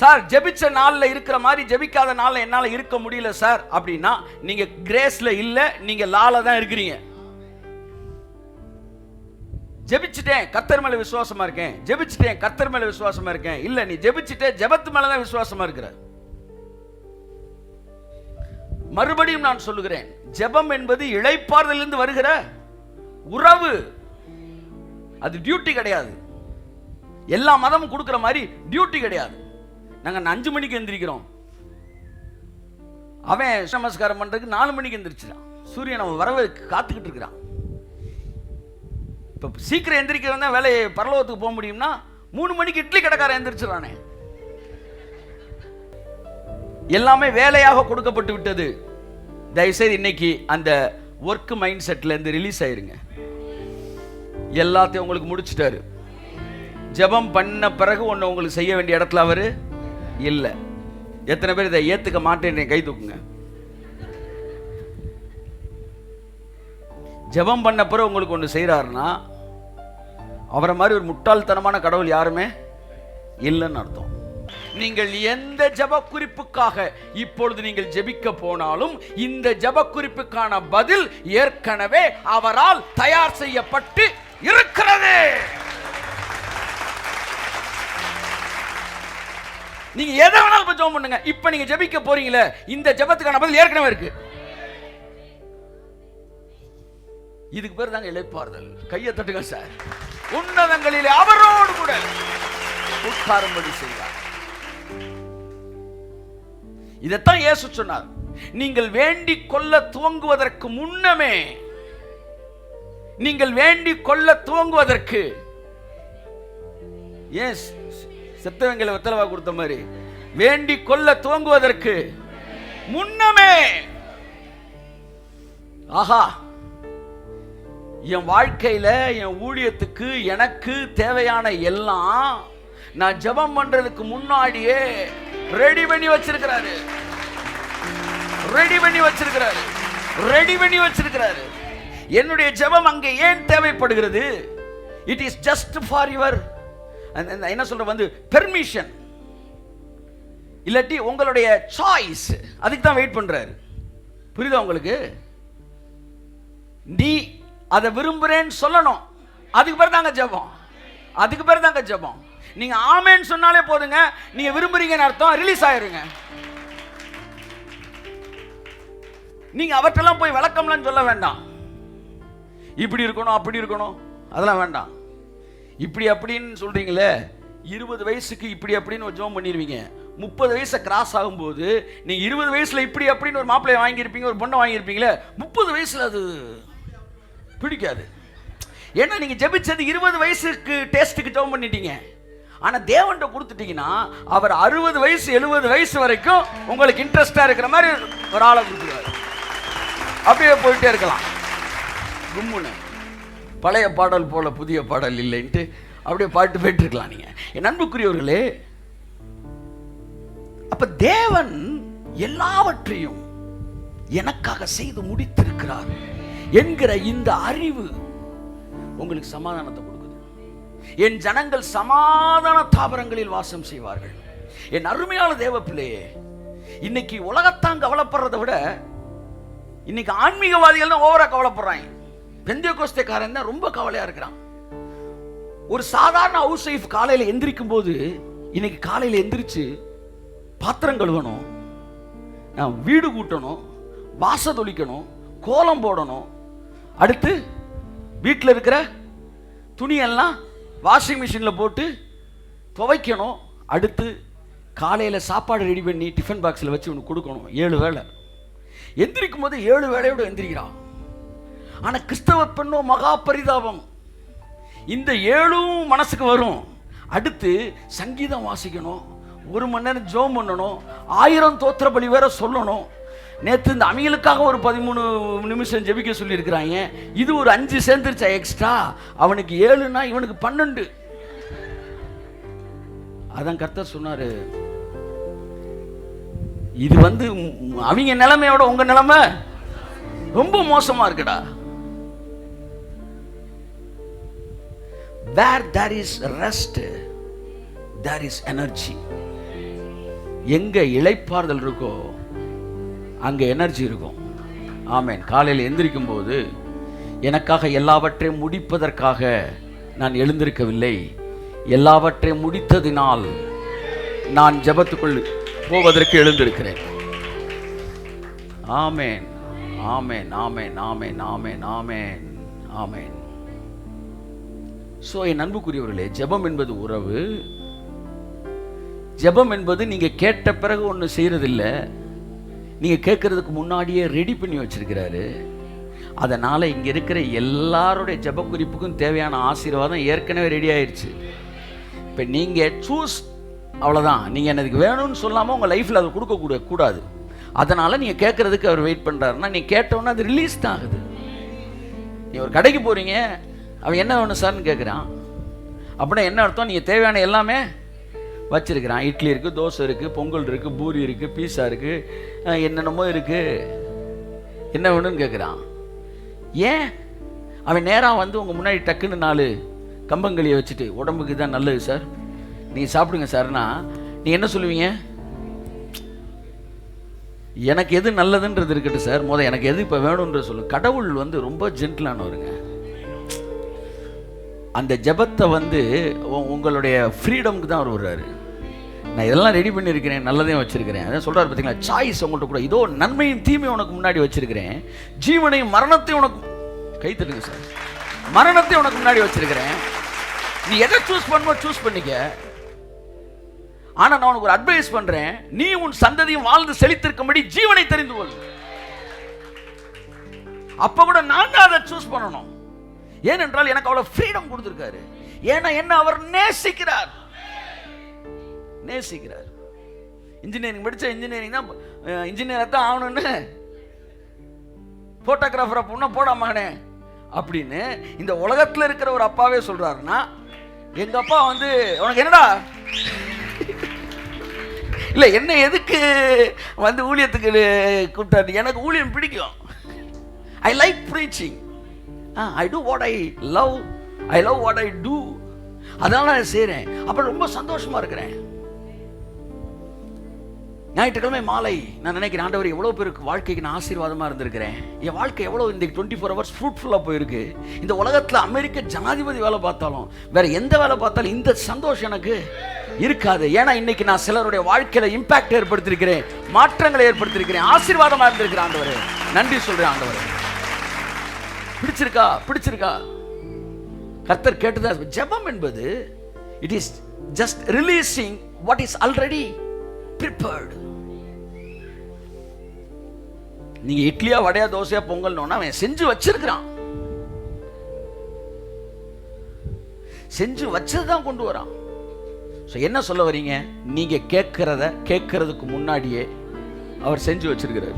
சார் ஜெபிச்ச நாள்ல இருக்கிற மாதிரி ஜெபிக்காத நாள்ல என்னால இருக்க முடியல சார் அப்படின்னா நீங்க கிரேஸ்ல இல்ல, நீங்க லால தான் இருக்கிறீங்க. ஜெபிச்சிட்டேன் கர்த்தர் மேல விசுவாசமா இருக்கேன், ஜெபிச்சிட்டேன் கர்த்தர் மேல விசுவாசமா இருக்கேன், இல்ல நீ ஜெபிச்சிட்டே ஜெபத்து மேல தான் விசுவாசமா இருக்கிற. மறுபடியும் நான் சொல்லுகிறேன், ஜெபம் என்பது இளைப்பாறுதலிருந்து வருகிற உறவு, அது டியூட்டி கிடையாது. எல்லா மதமும் கொடுக்கிற மாதிரி டியூட்டி கிடையாது. நாங்க 5 மணிக்கு எந்திரிக்கிறோம், அவன் நமஸ்காரம் பண்றதுக்கு 4 மணிக்கு எந்திரிச்சிடான். சூரியன் அவன் வரவை காத்துக்கிட்டு இருக்கிறான். இப்ப சீக்கிரம் எந்திரிக்கிறவன் தான் வேலையை பரலோகத்துக்கு போக முடியும்னா 3 மணிக்கு இட்லி கடைக்காரன் எந்திரிச்சிடானே. எல்லாமே வேலையாக கொடுக்கப்பட்டு விட்டது. தயவுசெய்து இன்னைக்கு அந்த ஒர்க் மைண்ட் செட்ல இருந்து ரிலீஸ் ஆயிருங்க. எல்லாத்தையும் உங்களுக்கு முடிச்சிட்டாரு. ஜெபம் பண்ண பிறகு ஒன்று உங்களுக்கு செய்ய வேண்டிய இடத்துல அவரு இல்லை. எத்தனை பேர் இதை ஏத்துக்க மாட்டேன்னு கை தூக்குங்க. ஜெபம் பண்ண பிறகு உங்களுக்கு ஒன்று செய்யறாருன்னா அவரை மாதிரி ஒரு முட்டாள்தனமான கடவுள் யாருமே இல்லைன்னு அர்த்தம். நீங்கள் எந்த ஜெப குறிப்புக்காக இப்பொழுது நீங்கள் ஜெபிக்க போனாலும் இந்த ஜெப குறிப்புக்கான பதில் ஏற்கனவே அவரால் தயார் செய்யப்பட்டு இருக்கிறது. நீங்க எதை வேணாலும் ஜெபம் பண்ணுங்க. இப்ப நீங்க ஜெபிக்க போறீங்களே, இந்த ஜெபத்துக்கான பதில் ஏற்கனவே இருக்கு. இதுக்கு பேர் தாங்க இளைப்பாறுதல். கையை தட்டுங்க சார். உன்னதங்களிலே அவரோடு கூட உட்காரும்படி செய்வார். இதைத்தான் இயேசு சொன்னார். நீங்கள் வேண்டிக் கொள்ள துவங்குவதற்கு முன்னமே, நீங்கள் வேண்டிக் கொள்ள துவங்குவதற்கு, எஸ் செத்தவங்களை வெத்தலவா கொடுத்த மாதிரி, வேண்டிக் கொள்ள துவங்குவதற்கு முன்னமே, ஆஹா என் வாழ்க்கையில என் ஊழியத்துக்கு எனக்கு தேவையான எல்லாம் நான் ஜெபம் பண்றதுக்கு முன்னாடியே ரெடி பண்ணி வச்சிருக்கிறாரு. ரெடி பண்ணி வச்சிருக்கிறாரு. ரெடி பண்ணி வச்சிருக்கிறாரு. என்னுடைய ஜெபம் அங்கே ஏன் தேவைப்படுகிறது? It is just for your என்ன சொல்ற வந்து பெர்மிஷன், இல்லாட்டி உங்களுடைய சாய்ஸ். அதுக்கு தான் வெயிட் பண்றாரு. புரியுதா உங்களுக்கு? நீ அதை விரும்புறேன்னு சொல்லணும். அதுக்கு பேர் தாங்க ஜெபம். அதுக்கு பேர் தாங்க ஜெபம். நீங்க ஆமென்னு சொன்னாலே போதுங்க, நீங்க விரும்புறீங்கன்னு அர்த்தம். ரிலீஸ் ஆயிருங்க. நீங்க அவற்றெல்லாம் போய் விளக்கம்லாம் சொல்ல வேண்டாம். இப்படி இருக்கணும் அப்படி இருக்கணும் அதெல்லாம் வேண்டாம். இப்படி அப்படின்னு சொல்றீங்களே, 20 வயசுக்கு இப்படி அப்படின்னு ஒரு ஜெபம் பண்ணிடுவீங்க. 30 வயசை கிராஸ் ஆகும்போது நீங்க 20 வயசுல இப்படி அப்படின்னு ஒரு மாப்பிள்ளையை வாங்கியிருப்பீங்க, ஒரு பொண்ணை வாங்கியிருப்பீங்களே, 30 வயசுல அது பிடிக்காது. ஏன்னா நீங்க ஜெபிச்சது 20 வயசுக்கு டேஸ்ட்டுக்கு ஜெபம் பண்ணிட்டீங்க. ஆனா தேவன்கிட்ட கொடுத்துட்டீங்கன்னா அவர் 60 வயசு 70 வயசு வரைக்கும் உங்களுக்கு இன்ட்ரெஸ்டா இருக்கிற மாதிரி ஒரு ஆளை கொடுத்துருவாரு. அப்படியே போயிட்டே இருக்கலாம். கும்முன்னு பழைய பாடல் போல புதிய பாடல் இல்லைன்ட்டு அப்படியே பாட்டு போயிட்டு இருக்கலாம். நீங்க என் அன்புக்குரியவர்களே, அப்ப தேவன் எல்லாவற்றையும் எனக்காக செய்து முடித்திருக்கிறார் என்கிற இந்த அறிவு உங்களுக்கு சமாதானத்தை கொடுக்குது. என் ஜனங்கள் சமாதான தாபரங்களில் வாசம் செய்வார்கள். என் அருமையான தேவ பிள்ளையே, இன்னைக்கு உலகத்தான் கவலைப்படுறதை விட இன்னைக்கு ஆன்மீகவாதிகள் தான் ஓவரா கவலைப்படுறாங்க. பெந்தேகோஸ்தேக்காரன் தான் ரொம்ப கவலையா இருக்கிறான். ஒரு சாதாரண ஹவுஸ் ஒய்ஃப் காலையில எந்திரிக்கும் போது, இன்னைக்கு காலையில எந்திரிச்சு பாத்திரம் கழுவணும், வீடு கூட்டணும், வாச தொளிக்கணும், கோலம் போடணும், அடுத்து வீட்டில் இருக்கிற துணியெல்லாம் வாஷிங் மிஷினில் போட்டு துவைக்கணும், அடுத்து காலையில் சாப்பாடு ரெடி பண்ணி டிஃபன் பாக்ஸில் வச்சு ஒன்று கொடுக்கணும். 7 வேளை எந்திரிக்கும் போது 7 வேளையோடு எந்திரிக்கிறான். ஆனால் கிறிஸ்தவ பெண்ணோ மகா பரிதாபம். இந்த 7ம் மனசுக்கு வரும். அடுத்து சங்கீதம் வாசிக்கணும், 1 மணி நேரம் ஜெபம் பண்ணணும், 1000 தோத்திர பலி வேற சொல்லணும். நேற்று இந்த அமிகளுக்காக ஒரு 13 நிமிஷம் ஜெபிக்க சொல்லியிருக்கிறாங்க. இது ஒரு 5 சேர்ந்துருச்சா எக்ஸ்ட்ரா. அவனுக்கு 7னா இவனுக்கு 12. அதான் கர்த்தர் சொன்னாரு, இது அவங்க நிலைமையோட உங்க நிலைமை ரொம்ப மோசமா இருக்குடா. Where there is rest, there is energy. எங்க இளைப்பாறுதல் இருக்கோ அங்க எனர்ஜி இருக்கும். ஆமென். காலையில் எந்திரிக்கும் போது எனக்காக எல்லாவற்றையும் முடிப்பதற்காக நான் எழுந்திருக்கவில்லை, எல்லாவற்றையும் முடித்ததினால் நான் ஜெபத்துக்குள் போவதற்கு எழுந்திருக்கிறேன். ஆமென், ஆமென், ஆமென், ஆமென், ஆமென், ஆமென், ஆமென். ஸோ என் அன்புக்குரியவர்களே, ஜெபம் என்பது உறவு. ஜெபம் என்பது நீங்க கேட்ட பிறகு ஒன்று செய்யறதில்லை, நீங்க கேட்கறதுக்கு முன்னாடியே ரெடி பண்ணி வச்சிருக்கிறாரு. அதனால இங்க இருக்கிற எல்லாருடைய ஜெப குறிப்புக்கும் தேவையான ஆசீர்வாதம் ஏற்கனவே ரெடி ஆயிடுச்சு. இப்போ நீங்க சூஸ், அவ்வளோதான். நீங்க எனக்கு வேணும்னு சொல்லாமல் உங்க லைஃப்ல அதை கொடுக்க கூடாது. அதனால நீங்க கேட்கறதுக்கு அவர் வெயிட் பண்றாருன்னா நீ கேட்டோன்னா அது ரிலீஸ் தான் ஆகுது. நீ ஒரு கடைக்கு போறீங்க, அவன் என்ன வேணும் சார்னு கேட்குறான், அப்படின்னா என்ன அர்த்தம்? நீங்கள் தேவையான எல்லாமே வச்சிருக்கிறான். இட்லி இருக்குது, தோசை இருக்குது, பொங்கல் இருக்குது, பூரி இருக்குது, பீஸா இருக்குது, என்னென்னமோ இருக்குது. என்ன வேணும்னு கேட்குறான். ஏன்? அவன் நேராக உங்கள் முன்னாடி டக்குன்னு 4 கம்பங்களியை வச்சுட்டு உடம்புக்கு தான் நல்லது சார், நீங்கள் சாப்பிடுங்க சார்னா நீ என்ன சொல்லுவீங்க? எனக்கு எது நல்லதுன்றது இருக்கட்டும் சார், எனக்கு எது இப்போ வேணும்ன்ற சொல்லு. கடவுள் ரொம்ப ஜென்டிலானவருங்க. அந்த ஜெபத்தை உங்களுடைய ஃப்ரீடம்க்கு தான் அவர் வருவார். நான் இதெல்லாம் ரெடி பண்ணியிருக்கிறேன், நல்லதையும் வச்சிருக்கிறேன். அதான் சொல்கிறார் பார்த்தீங்களா, சாய்ஸ் உங்கள்கிட்ட கூட. இதோ நன்மையும் தீமையும் உனக்கு முன்னாடி வச்சிருக்கிறேன், ஜீவனையும் மரணத்தையும் உனக்கு, கை தட்டுங்க சார், மரணத்தையும் உனக்கு முன்னாடி வச்சிருக்கிறேன். நீ எதை சூஸ் பண்ணுமோ சூஸ் பண்ணிக்க. ஆனால் நான் உனக்கு ஒரு அட்வைஸ் பண்ணுறேன், நீ உன் சந்ததியும் வாழ்ந்து செழித்திருக்கும்படி ஜீவனை தெரிந்து கொள். அப்போ கூட நான் தான் அதை சூஸ் பண்ணணும். ஏனென்றால் எனக்கு அவ்வளவு ஃப்ரீடம் கொடுத்திருக்காரு. ஏன்னா என்ன அவர் நேசிக்கிறார். இன்ஜினியரிங் படிச்ச இன்ஜினியரிங் தான், இன்ஜினியர் தான் ஆகணும்னு போட்டோகிராஃபரா பொண்ண போடா மகனே அப்படின்னு இந்த உலகத்தில் இருக்கிற ஒரு அப்பாவே சொல்றாருன்னா, எங்க அப்பா உனக்கு என்னடா இல்லை என்ன எதுக்கு ஊழியத்துக்கு கூப்பிட்டாரு? எனக்கு ஊழியம் பிடிக்கும். I like preaching. I do what I love. I love what I do. அதனால நான் செய்கிறேன். அப்புறம் ரொம்ப சந்தோஷமா இருக்கிறேன். ஞாயிற்றுக்கிழமை மாலை நான் நினைக்கிறேன், ஆண்டவர் எவ்வளோ பேருக்கு வாழ்க்கைக்கு நான் ஆசீர்வாதமாக இருந்திருக்கிறேன். என் வாழ்க்கை எவ்வளோ இந்த 24 hours ஃப்ரூட்ஃபுல்லாக போயிருக்கு. இந்த உலகத்தில் அமெரிக்க ஜனாதிபதி வேலை பார்த்தாலும் வேற எந்த வேலை பார்த்தாலும் இந்த சந்தோஷம் எனக்கு இருக்காது. ஏன்னா இன்னைக்கு நான் சிலருடைய வாழ்க்கையில இம்பாக்ட் ஏற்படுத்தியிருக்கிறேன், மாற்றங்களை ஏற்படுத்தியிருக்கிறேன், ஆசீர்வாதமாக இருந்திருக்கிறேன். ஆண்டவரே நன்றி சொல்றேன். ஆண்டவரே பிடிச்சிருக்கா? கர்த்தர் கேட்டதா? ஜெபம் என்பது it is just releasing what is already prepared. நீங்க இட்லியா வடையா தோசையா பொங்கல்னோன்னா அவன் செஞ்சு வச்சிருக்கிறான், செஞ்சு வச்சதுதான் கொண்டு வரான். என்ன சொல்ல வரீங்க? நீங்க கேட்கறதுக்கு முன்னாடியே அவர் செஞ்சு வச்சிருக்கிறார்.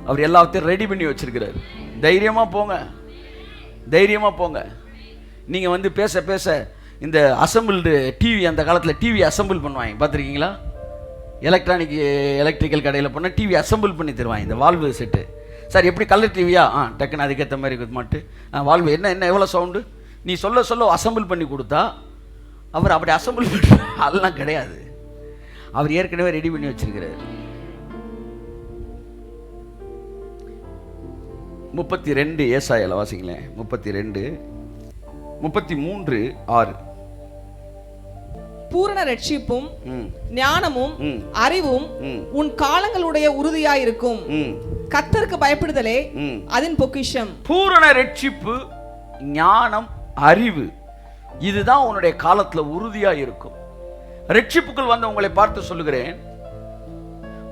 அவர் எல்லாத்தையும் ரெடி பண்ணி வச்சிருக்கிறார். தைரியமா போங்க. நீங்க பேச பேச இந்த அசம்பிள்டு டிவி, அந்த காலத்தில் டிவி அசம்பிள் பண்ணுவாங்க பார்த்துருக்கீங்களா? எலக்ட்ரிக்கல் கடையில் போனால் டிவி அசம்பிள் பண்ணி தருவாங்க. இந்த வால்வு செட்டு. சார் எப்படி கலர் டிவியா? டக்குன்னு அதுக்கேற்ற மாதிரி மாட்டு வால்வு என்ன எவ்வளோ சவுண்டு நீ சொல்ல அசம்பிள் பண்ணி கொடுத்தா அவர் அப்படி அசம்பிள் பண்ண அதெல்லாம் கிடையாது. அவர் ஏற்கனவே ரெடி பண்ணி வச்சிருக்கிறார். 32 ஏசாயால வாசிங்களேன். 32:33-6. பூரண ரட்சிப்பும் ஞானமும் அறிவும் உன் காலங்களுடைய உறுதியாயிருக்கும். கர்த்தருக்கு பயப்படுதலே அதன் பொக்கிஷம். பூரண ரட்சிப்பு, ஞானம், அறிவு, இதுதான் உன்னுடைய காலத்துல உறுதியா இருக்கும். ரட்சிப்புக்குள் வந்த உங்களை பார்த்து சொல்லுகிறேன்,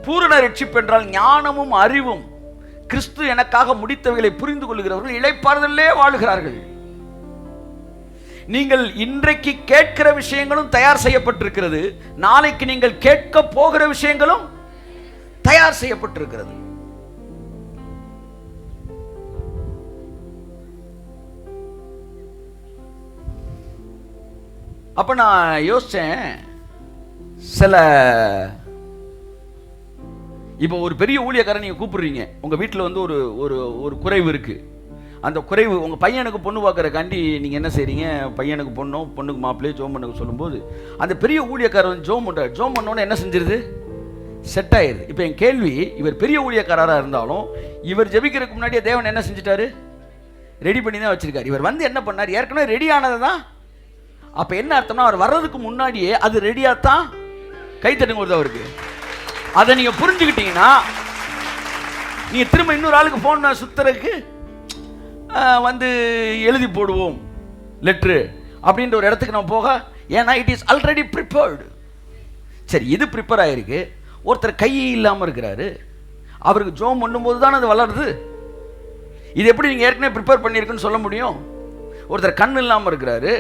பூரண ரட்சிப்பு என்றால் ஞானமும் அறிவும். கிறிஸ்து எனக்காக முடித்தவைகளை புரிந்து கொள்கிறவர்கள் இளைப்பாறுதலே வாழுகிறார்கள். நீங்கள் இன்றைக்கு கேட்கிற விஷயங்களும் தயார் செய்யப்பட்டிருக்கிறது, நாளைக்கு நீங்கள் கேட்க போகிற விஷயங்களும் தயார் செய்யப்பட்டிருக்கிறது. அப்ப நான் யோசிச்சேன், சில இப்போ ஒரு பெரிய ஊழியக்காரன் நீங்கள் கூப்பிடுறீங்க, உங்கள் வீட்டில் வந்து ஒரு ஒரு ஒரு குறைவு இருக்குது. அந்த குறைவு உங்கள் பையனுக்கு பொண்ணு பார்க்குறக்காண்டி நீங்கள் என்ன செய்கிறீங்க, பையனுக்கு பொண்ணோ பொண்ணுக்கு மாப்பிள்ளையோ ஜோம் பண்ண சொல்லும்போது அந்த பெரிய ஊழியக்காரர் வந்து ஜோம் பண்ணுறார். ஜோம் பண்ணோன்னு என்ன செஞ்சிருது, செட் ஆயிடுது. இப்போ என் கேள்வி, இவர் பெரிய ஊழியக்காரராக இருந்தாலும் இவர் ஜெபிக்கிறதுக்கு முன்னாடியே தேவன் என்ன செஞ்சுட்டாரு, ரெடி பண்ணி தான் வச்சிருக்காரு. இவர் வந்து என்ன பண்ணார், ஏற்கனவே ரெடி ஆனது தான். அப்போ என்ன அர்த்தம்னா, அவர் வர்றதுக்கு முன்னாடியே அது ரெடியாக தான். கைத்தட்டுங்க வருது அவருக்கு. அதை நீங்கள் புரிஞ்சுக்கிட்டீங்கன்னா நீங்கள் திரும்ப இன்னொரு ஆளுக்கு ஃபோன் சுத்துறதுக்கு வந்து எழுதி போடுவோம் லெட்ரு அப்படின்ற ஒரு இடத்துக்கு நம்ம போக, ஏன்னா இட் இஸ் ஆல்ரெடி ப்ரிப்பேர்டு. சரி, இது ப்ரிப்பேர் ஆகிருக்கு. ஒருத்தர் கை இல்லாமல் இருக்கிறாரு, அவருக்கு ஜோம் பண்ணும்போது தானே அது வளருது. இது எப்படி நீங்கள் ஏற்கனவே ப்ரிப்பேர் பண்ணியிருக்குன்னு சொல்ல முடியும்? ஒருத்தர் கண் இல்லாமல் இருக்கிறாரு,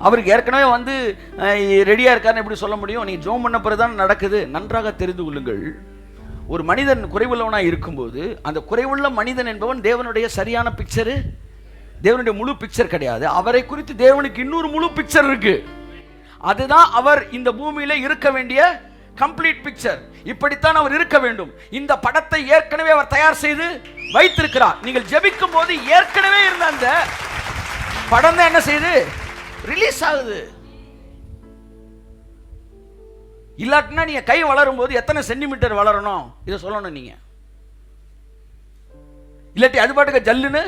அவருக்கு ஏற்கனவே வந்து ரெடியாக இருக்காருன்னு எப்படி சொல்ல முடியும்? நீங்கள் ஜோம் பண்ண பிறகு தான் நடக்குது. நன்றாக தெரிந்து கொள்ளுங்கள், ஒரு மனிதன் குறைவுள்ளவனாக இருக்கும்போது அந்த குறைவுள்ள மனிதன் என்பவன் தேவனுடைய சரியான பிக்சரு, தேவனுடைய முழு பிக்சர் கிடையாது. அவரை குறித்து தேவனுக்கு இன்னொரு முழு பிக்சர் இருக்கு. அதுதான் அவர் இந்த பூமியில இருக்க வேண்டிய கம்ப்ளீட் பிக்சர். இப்படித்தான் அவர் இருக்க வேண்டும். இந்த படத்தை ஏற்கனவே அவர் தயார் செய்து வைத்திருக்கிறார். நீங்கள் ஜெபிக்கும் போது ஏற்கனவே இருந்த அந்த படம் தான் என்ன செய்யுது, ரிலீஸ் ஆகுது. இல்லாட்டினா நீங்க கை வளரும் போது எத்தனை சென்டிமீட்டர் வளரணும் இதை சொல்லணும் நீங்க. இல்லாட்டி அது பாட்டுக்கு ஜல்லுன்னு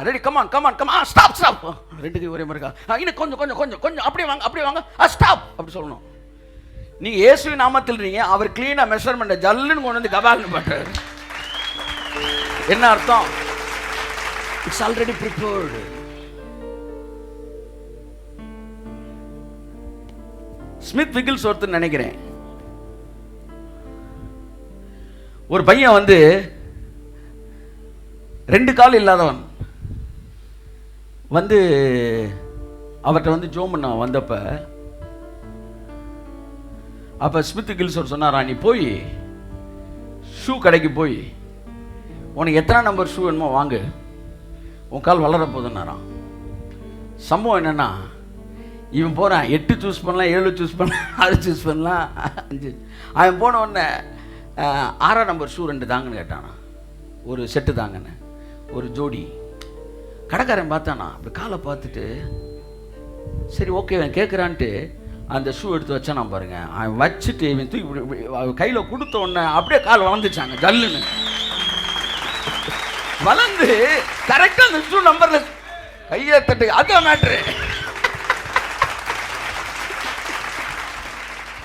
ready come on come on come on stop stop, ரெண்டு கை ஒரே மாதிரி இருக்கா, இன்னும் கொஞ்சம் கொஞ்சம் கொஞ்சம் கொஞ்சம் அப்படியே வாங்க அப்படியே வாங்க ஸ்டாப் அப்படி சொல்லணும். நீங்க இயேசுவின் நாமத்தில் இருக்கீங்க, அவர் கிளீனா மெஷர்மெண்ட் ஜல்லுன்னு கொண்டு வந்து கபால்னு பண்றாரு. என்ன அர்த்தம்? It's already prepared. ஸ்மித் விகில்ஸ் ஒருத்தர் நினைக்கிறேன், ஒரு பையன் வந்து 2 கால் இல்லாதவன் வந்து அவர்கிட்ட வந்து ஜோம் பண்ண வந்தப்ப, அப்ப ஸ்மித் விகில்ஸ் சொன்னாரா, நீ போய் ஷூ கடைக்கு போய் உனக்கு எத்தனை நம்பர் ஷூ வேணுமோ வாங்கு, உன் கால் வளர போதுன்னாராம். சம்பவம் என்னன்னா, இவன் போகிறான் 8 சூஸ் பண்ணலாம், 7 சூஸ் பண்ணலாம், 6 சூஸ் பண்ணலாம், 5. அவன் போன உடனே 6ஆம் நம்பர் ஷூ 2 தாங்கன்னு கேட்டானா, ஒரு செட்டு தாங்கன்னு, ஒரு ஜோடி. கடைக்காரன் பார்த்தானா, அப்படி காலை பார்த்துட்டு சரி ஓகே அவன் கேட்குறான்ட்டு அந்த ஷூ எடுத்து வச்சானா பாருங்க. அவன் வச்சுட்டு இவன் தூக்கி கையில் கொடுத்த உடனே அப்படியே கால் வளர்ந்துச்சாங்க ஜல்லுன்னு வளர்ந்து கரெக்டாக அந்த ஷூ நம்பரில் கையை தட்டு. அதுதான் மேட்ரு.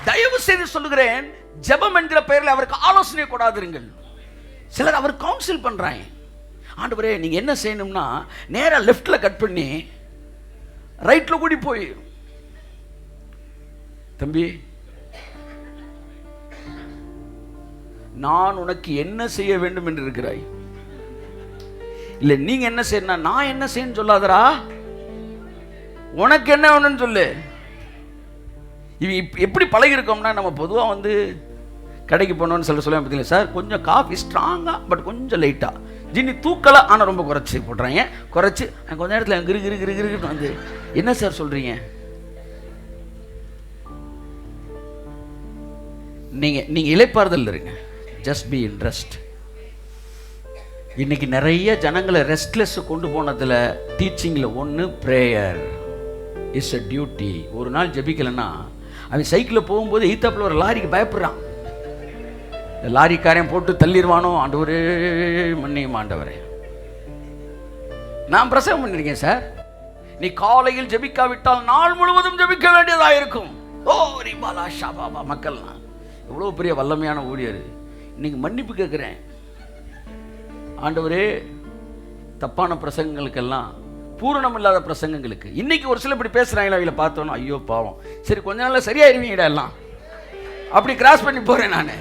தயவு செய்து சொல்லுகிறேன், ஜெபம் என்கிற பெயரில் அவருக்கு ஆலோசனை கொடாதிருங்கள். சிலர் அவர் கவுன்சில் பண்றாங்க. ஆண்டவரே நீங்க என்ன செய்யணும்னா, நேரா லெஃப்ட்ல கட் பண்ணி ரைட்ல கூடி போய், தம்பி நான் உனக்கு என்ன செய்ய வேண்டும் என்று இருக்கிறாய், இல்ல நீங்க என்ன செய்யணும், நான் என்ன செய்யணும் சொல்லாதரா, உனக்கு என்ன வேணும்னு சொல்லு. இவ எப்படி பழகி இருக்கோம்னா, நம்ம பொதுவாக வந்து கடைக்கு போனோன்னு சொல்ல பார்த்தீங்களா, சார் கொஞ்சம் காஃபி ஸ்ட்ராங்காக பட் கொஞ்சம் லைட்டாக, ஜின்னி தூக்கலை ஆனால் ரொம்ப குறைச்சி போட்டுறாங்க. குறைச்சி கொஞ்ச நேரத்தில் கிரு கிரு கிரு கிருன்னு வந்து என்ன சார் சொல்கிறீங்க, நீங்கள் இளைப்பாறுதல் இருங்க, ஜஸ்ட் பி இன் ரெஸ்ட். இன்னைக்கு நிறைய ஜனங்களை ரெஸ்ட்லெஸ் கொண்டு போனதில் டீச்சிங்கில் ஒன்று பிரேயர் இஸ் அ டியூட்டி. ஒரு நாள் ஜெபிக்கலைன்னா அவன் சைக்கிளில் போகும்போது ஈத்தாப்பில் ஒரு லாரிக்கு பயப்படுறான். இந்த லாரிக்காரையும் போட்டு தள்ளிடுவானோ, ஆண்டவரே மன்னியும் ஆண்டவரே. நான் பிரசவம் பண்ணிருக்கேன் சார், நீ காலையில் ஜெபிக்காவிட்டால் நாள் முழுவதும் ஜெபிக்க வேண்டியதாக இருக்கும். ஓ ரிபாலா ஷாபாபா. மக்கள்லாம் எவ்வளோ பெரிய வல்லமையான ஊழியர். இன்னைக்கு மன்னிப்பு கேட்குறேன், ஆண்டவரே தப்பான பிரசங்கங்களுக்கெல்லாம், பூரணம் இல்லாத பிரசங்கங்களுக்கு. இன்னைக்கு ஒரு சில இப்படி பேசுறாங்களா, அவங்கள பார்த்தோன்னா ஐயோ பாவம், சரி கொஞ்ச நாள்ல சரியாயிருவீங்கடா எல்லாம், அப்படி கிராஸ் பண்ணி போறேன் நான்.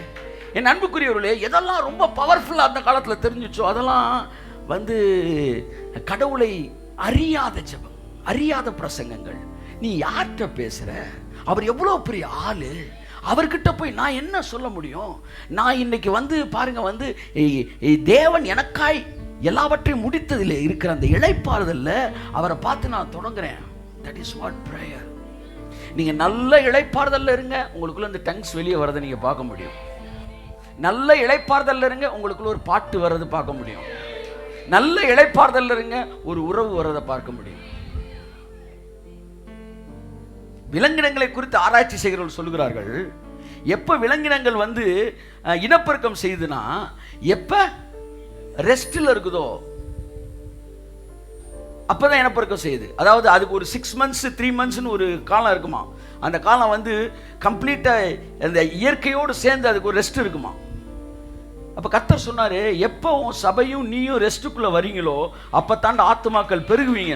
என் அன்புக்குரியவர்களே, எதெல்லாம் ரொம்ப பவர்ஃபுல்லாக அந்த காலத்தில் தெரிஞ்சிச்சோ அதெல்லாம் வந்து கடவுளை அறியாத ஜெபம், அறியாத பிரசங்கங்கள். நீ யார்கிட்ட பேசுற, அவர் எவ்வளோ பெரிய ஆளு, அவர்கிட்ட போய் நான் என்ன சொல்ல முடியும். நான் இன்னைக்கு வந்து பாருங்க, வந்து தேவன் எனக்காய் எல்லாவற்றையும் முடித்ததில் இருக்கிற அந்த இளைப்பாறுதல்ல அவரை பார்த்து நான் தொடங்குறேன். That is what prayer. நீங்க நல்ல இளைப்பாறுதல்ல இருங்க, உங்களுக்குள்ள இந்த டங்ஸ் வெளியே வரதை நீங்க பார்க்க முடியும். நல்ல இளைப்பாறுதல் இருங்க, உங்களுக்குள்ள ஒரு பாட்டு வர்றது பார்க்க முடியும். நல்ல இளைப்பாறுதல் இருங்க, ஒரு உறவு வர்றதை பார்க்க முடியும். விலங்கினங்களை குறித்து ஆராய்ச்சி செய்கிறவர்கள் சொல்லுகிறார்கள், எப்ப விலங்கினங்கள் வந்து இனப்பெருக்கம் செய்யுதுன்னா எப்ப ரெஸ்டில் இருக்குதோ அப்பதான் இனப்பெருக்கம் செய்யுது. அதாவது அதுக்கு ஒரு 6 months 3 months ஒரு காலம் இருக்குமா. அந்த காலம் வந்து கம்ப்ளீட்டா அந்த இயற்கையோடு சேர்ந்து அதுக்கு ஒரு ரெஸ்ட் இருக்குமா. அப்ப கர்த்தர் சொன்னாரு, எப்போ உன் சபையும் நீயும் ரெஸ்ட்டுக்குள்ள வரீங்களோ அப்பத்தான் ஆத்துமாக்கள் பெருகுவீங்க.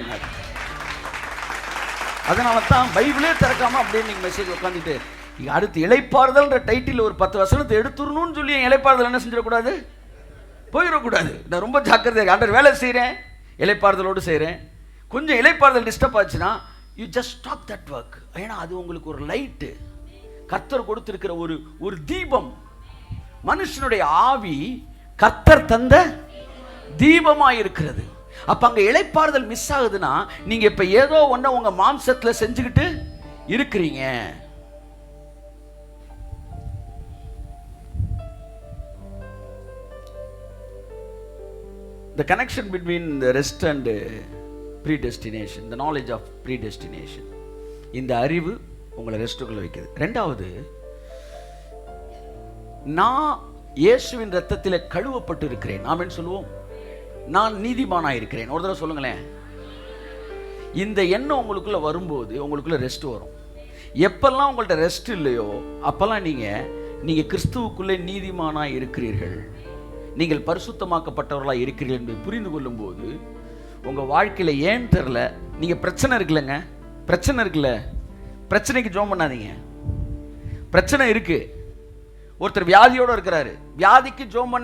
அதனால தான் பைபிளே திறக்காம அப்படியே நீங்க மெசேஜ் உட்காந்துட்டு அடுத்து இளைப்பாறுதல்ன்ற டைட்டில் ஒரு 10 வசனத்தை எடுத்துடணும்னு சொல்லி இளைப்பாறுதல் என்ன செஞ்சிடக்கூடாது, போயிடக்கூடாது. நான் ரொம்ப ஜாக்கிரதையாக ஆண்டவர் வேலை செய்கிறேன், இளைப்பாறுதலோடு செய்கிறேன். கொஞ்சம் இளைப்பாறுதல் டிஸ்டர்ப் ஆச்சுன்னா you just stop that work. ஏன்னா அது உங்களுக்கு ஒரு லைட்டு, கர்த்தர் கொடுத்திருக்கிற ஒரு தீபம். மனுஷனுடைய ஆவி கர்த்தர் தந்த தீபமாக இருக்கிறது. அப்ப அங்க இளைப்பாறுதல் மிஸ் ஆகுதுன்னா நீங்க இப்ப ஏதோ ஒண்ண உங்க மாம்சத்துல செஞ்சுக்கிட்டு இருக்கிறீங்க. The connection between the rest and predestination, the knowledge of predestination, இந்த அறிவு உங்களை ரெஸ்ட்டுக்குள்ள வைக்குது. ரெண்டாவது, நான் இயேசுவின் ரத்தத்தில் கழுவப்பட்டு இருக்கிறேன். ஆமென் சொல்லுவோம். நான் நீதிமானாக இருக்கிறேன். ஒரு தடவை சொல்லுங்களேன். இந்த எண்ணம் உங்களுக்குள்ள வரும்போது உங்களுக்குள்ள ரெஸ்ட் வரும். எப்பெல்லாம் உங்கள்ட்ட ரெஸ்ட் இல்லையோ அப்பெல்லாம் நீங்க கிறிஸ்துவுக்குள்ளே நீதிமானாக இருக்கிறீர்கள், நீங்கள் பரிசுத்தமாக்கப்பட்டவர்களாக இருக்கிறீர்கள் என்று புரிந்து கொள்ளும் போது உங்க வாழ்க்கையில ஏன் தெரியல, நீங்க பிரச்சனை இருக்குல்லங்க, பிரச்சனை இருக்குல்ல, பிரச்சனைக்கு ஜெபம் பண்ணாதீங்க. பிரச்சனை இருக்கு, ஒருத்தர் வியாதியோட இருக்கிறாரு, வியாதிக்கு ஜெபம்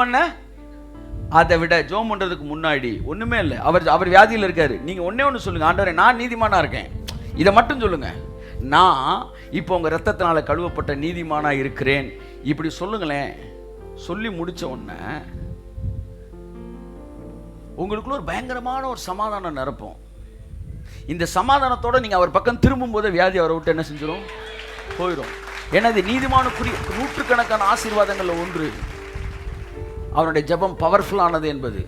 பண்ண அதை விட ஜெபம் பண்றதுக்கு முன்னாடி ஒண்ணுமே இல்லை. அவர் வியாதியில் இருக்காரு, நீங்க ஒண்ணு சொல்லுங்க, ஆண்டவரே நான் நீதிமானா இருக்கேன், இதை மட்டும் சொல்லுங்க. நான் இப்போ உங்க ரத்தத்தினால கழுவப்பட்ட நீதிமானா இருக்கிறேன், இப்படி சொல்லுங்களேன். சொல்லி முடிச்ச உடனே உங்களுக்குள்ள ஒரு பயங்கரமான ஒரு சமாதானம் நிரப்பும். இந்த சமாதானத்தோட நீங்க அவர் பக்கம் திரும்பும் போது வியாதி அவரை விட்டு என்ன செஞ்சிடும், போயிடும். ஏன்னா இது நீதிமானுக்குரிய நூற்றுக்கணக்கான ஆசீர்வாதங்கள்ல ஒன்று. அவருடைய ஜெபம் பவர்ஃபுல்லானது என்பது.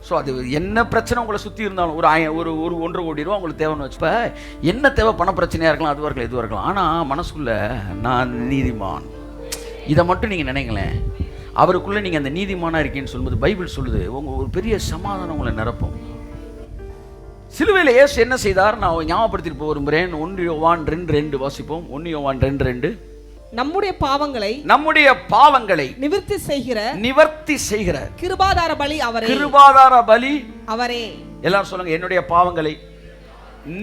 ஸோ அது என்ன பிரச்சனை உங்களை சுற்றி இருந்தாலும் ஒரு 1.5 கோடி ரூபா உங்களுக்கு தேவைன்னு வச்சுப்ப, என்ன தேவை, பண பிரச்சனையாக இருக்கலாம், அதுவாக இருக்கலாம், இதுவாக இருக்கலாம். ஆனால் மனசுக்குள்ள நான் நீதிமான், இதை மட்டும் நீங்கள் நினைங்களேன். அவருக்குள்ளே நீங்கள் அந்த நீதிமானாக இருக்கீங்கன்னு சொல்லும்போது பைபிள் சொல்லுது உங்கள் ஒரு பெரிய சமாதானம் உங்களை நிரப்பும். சிலுவையில் இயேசு என்ன செய்தார் நான் ஞாபகப்படுத்திட்டு போக விரும்புகிறேன். 1 யோவான் 2:2 வாசிப்போம். 1 யோவான் 2:2. நம்முடைய பாவங்களை நிவர்த்தி செய்கிற கிருபாதார பலி அவரே. எல்லாரும் சொல்லுங்க, என்னுடைய பாவங்களை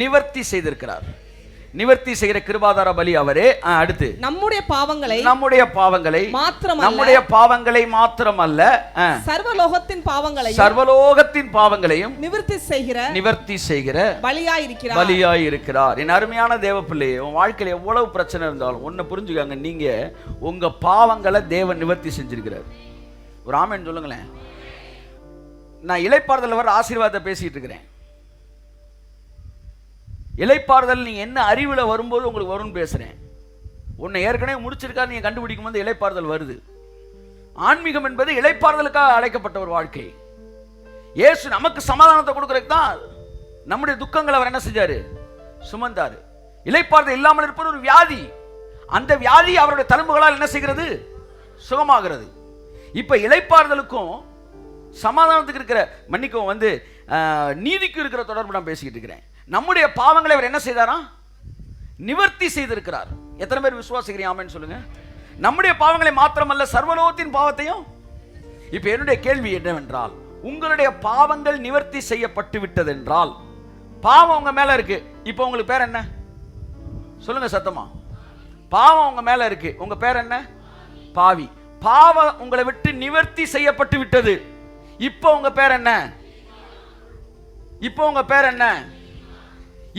நிவர்த்தி செய்திருக்கிறார். நிவர்த்தி செய்கிற கிருபாதார பலி அவரே. அடுத்து நம்முடைய பாவங்களை மாத்திரமல்ல சர்வலோகத்தின் பாவங்களையும் நிவர்த்தி செய்கிற பலியாயிருக்கிறார். என் அருமையான தேவ பிள்ளையே, உன் வாழ்க்கையில எவ்வளவு பிரச்சனை இருந்தாலும் ஒன்னு புரிஞ்சுக்காங்க, நீங்க உங்க பாவங்களை தேவன் நிவர்த்தி செஞ்சிருக்கிறார். ஒரு ஆமென் சொல்லுங்களேன். நான் இளைப்பாறுதல் வர ஆசீர்வாதத்தை பேசிட்டு இருக்கிறேன். இளைப்பாறுதல் நீங்க என்ன அறிவுல வரும்போது உங்களுக்கு வரும்னு பேசுறேன். உன்னை ஏற்கனவே முடிச்சிருக்கா நீங்க கண்டுபிடிக்கும் போது இளைப்பாறுதல் வருது. ஆன்மீகம் என்பது இளைப்பாறுதலுக்காக அழைக்கப்பட்ட ஒரு வாழ்க்கை. இயேசு நமக்கு சமாதானத்தை கொடுக்கறதுக்கு தான் நம்முடைய துக்கங்களை அவர் என்ன செஞ்சாரு, சுமந்தாரு. இளைப்பாறுதல் இல்லாமல் இருப்பது ஒரு வியாதி. அந்த வியாதி அவருடைய தழும்புகளால் என்ன செய்கிறது, சுகமாகிறது. இப்ப இளைப்பாறுதலுக்கும் சமாதானத்துக்கு இருக்கிற மன்னிக்கவும் நீதிக்கு இருக்கிற தொடர்பு நான் பேசிக்கிட்டு இருக்கிறேன். நம்முடைய பாவங்களை அவர் என்ன செய்தாரா, நிவர்த்தி செய்திருக்கிறார். எத்தனை பேர் விசுவாசிக்கிறீங்க, ஆமென் சொல்லுங்க. நம்முடைய பாவங்களை மாத்திரமல்ல சர்வலோகத்தின் பாவத்தையும். இப்ப என்னுடைய கேள்வி என்னவென்றால், உங்களுடைய பாவங்கள் நிவர்த்தி செய்யப்பட்டு விட்டது என்றால் பாவம் உங்க மேல இருக்கு. இப்ப உங்களுக்கு பேர் என்ன சொல்லுங்க சத்தமா. பாவம் உங்க மேல இருக்கு, உங்க பேர் என்ன, பாவி. பாவம் உங்களை விட்டு நிவர்த்தி செய்யப்பட்டு விட்டது. இப்போ உங்க பேர் என்ன, இப்போ உங்க பேர் என்ன,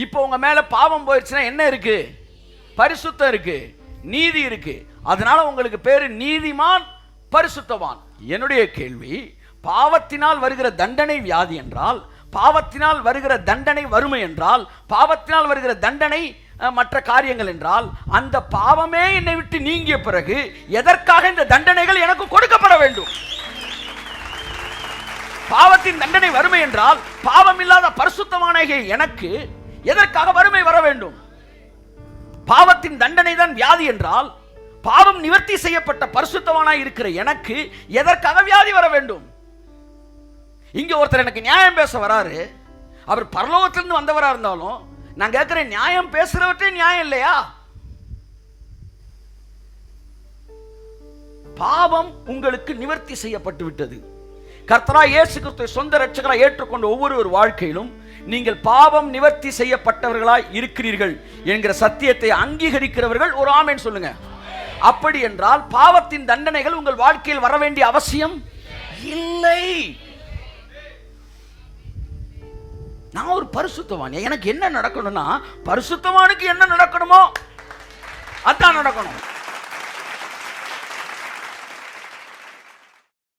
இப்போ உங்க மேல பாவம் போயிடுச்சுன்னா என்ன இருக்கு, பரிசுத்தம் இருக்கு, நீதி இருக்கு. அதனால உங்களுக்கு பேரு நீதிமான், பரிசுத்தவான். என்னுடைய கேள்வி, பாவத்தினால் வருகிற தண்டனை வியாதி என்றால், பாவத்தினால் வருகிற தண்டனை வறுமை என்றால், பாவத்தினால் வருகிற தண்டனை மற்ற காரியங்கள் என்றால், அந்த பாவமே என்னை விட்டு நீங்கிய பிறகு எதற்காக இந்த தண்டனைகள் எனக்கு கொடுக்கப்பட வேண்டும்? பாவத்தின் தண்டனை வறுமை என்றால், பாவம் இல்லாத பரிசுத்தமான எனக்கு எதற்காக வறுமை வர வேண்டும்? பாவத்தின் தண்டனை தான் வியாதி என்றால், பாவம் நிவர்த்தி செய்யப்பட்ட பரிசுத்தமானாய் இருக்கிற எனக்கு எதற்காக வியாதி வர வேண்டும்? இங்க ஒருத்தர் எனக்கு நியாயம் பேச வராரு, அவர் பரலோகத்திலிருந்து வந்தவரா இருந்தாலும் நான் கேட்கிறேன், நியாயம் பேசுறவற்றே நியாயம் இல்லையா? பாவம் உங்களுக்கு நிவர்த்தி செய்யப்பட்டு விட்டது. கர்த்தராகிய இயேசு கிறிஸ்துவை சொந்த இரட்சகராய் ஏற்றுக்கொண்ட ஒவ்வொரு வாழ்க்கையிலும் நீங்கள் பாவம் நிவர்த்தி செய்யப்பட்டவர்களாய் இருக்கிறீர்கள் என்கிற சத்தியத்தை அங்கீகரிக்கிறவர்கள் ஒரு ஆமென் சொல்லுங்க. அப்படி என்றால் பாவத்தின் தண்டனைகள் உங்கள் வாழ்க்கையில் வர வேண்டிய அவசியம் இல்லை. நான் ஒரு பரிசுத்தவான், எனக்கு என்ன நடக்கணும்னா பரிசுத்தவானுக்கு என்ன நடக்கணுமோ அதான் நடக்கணும்.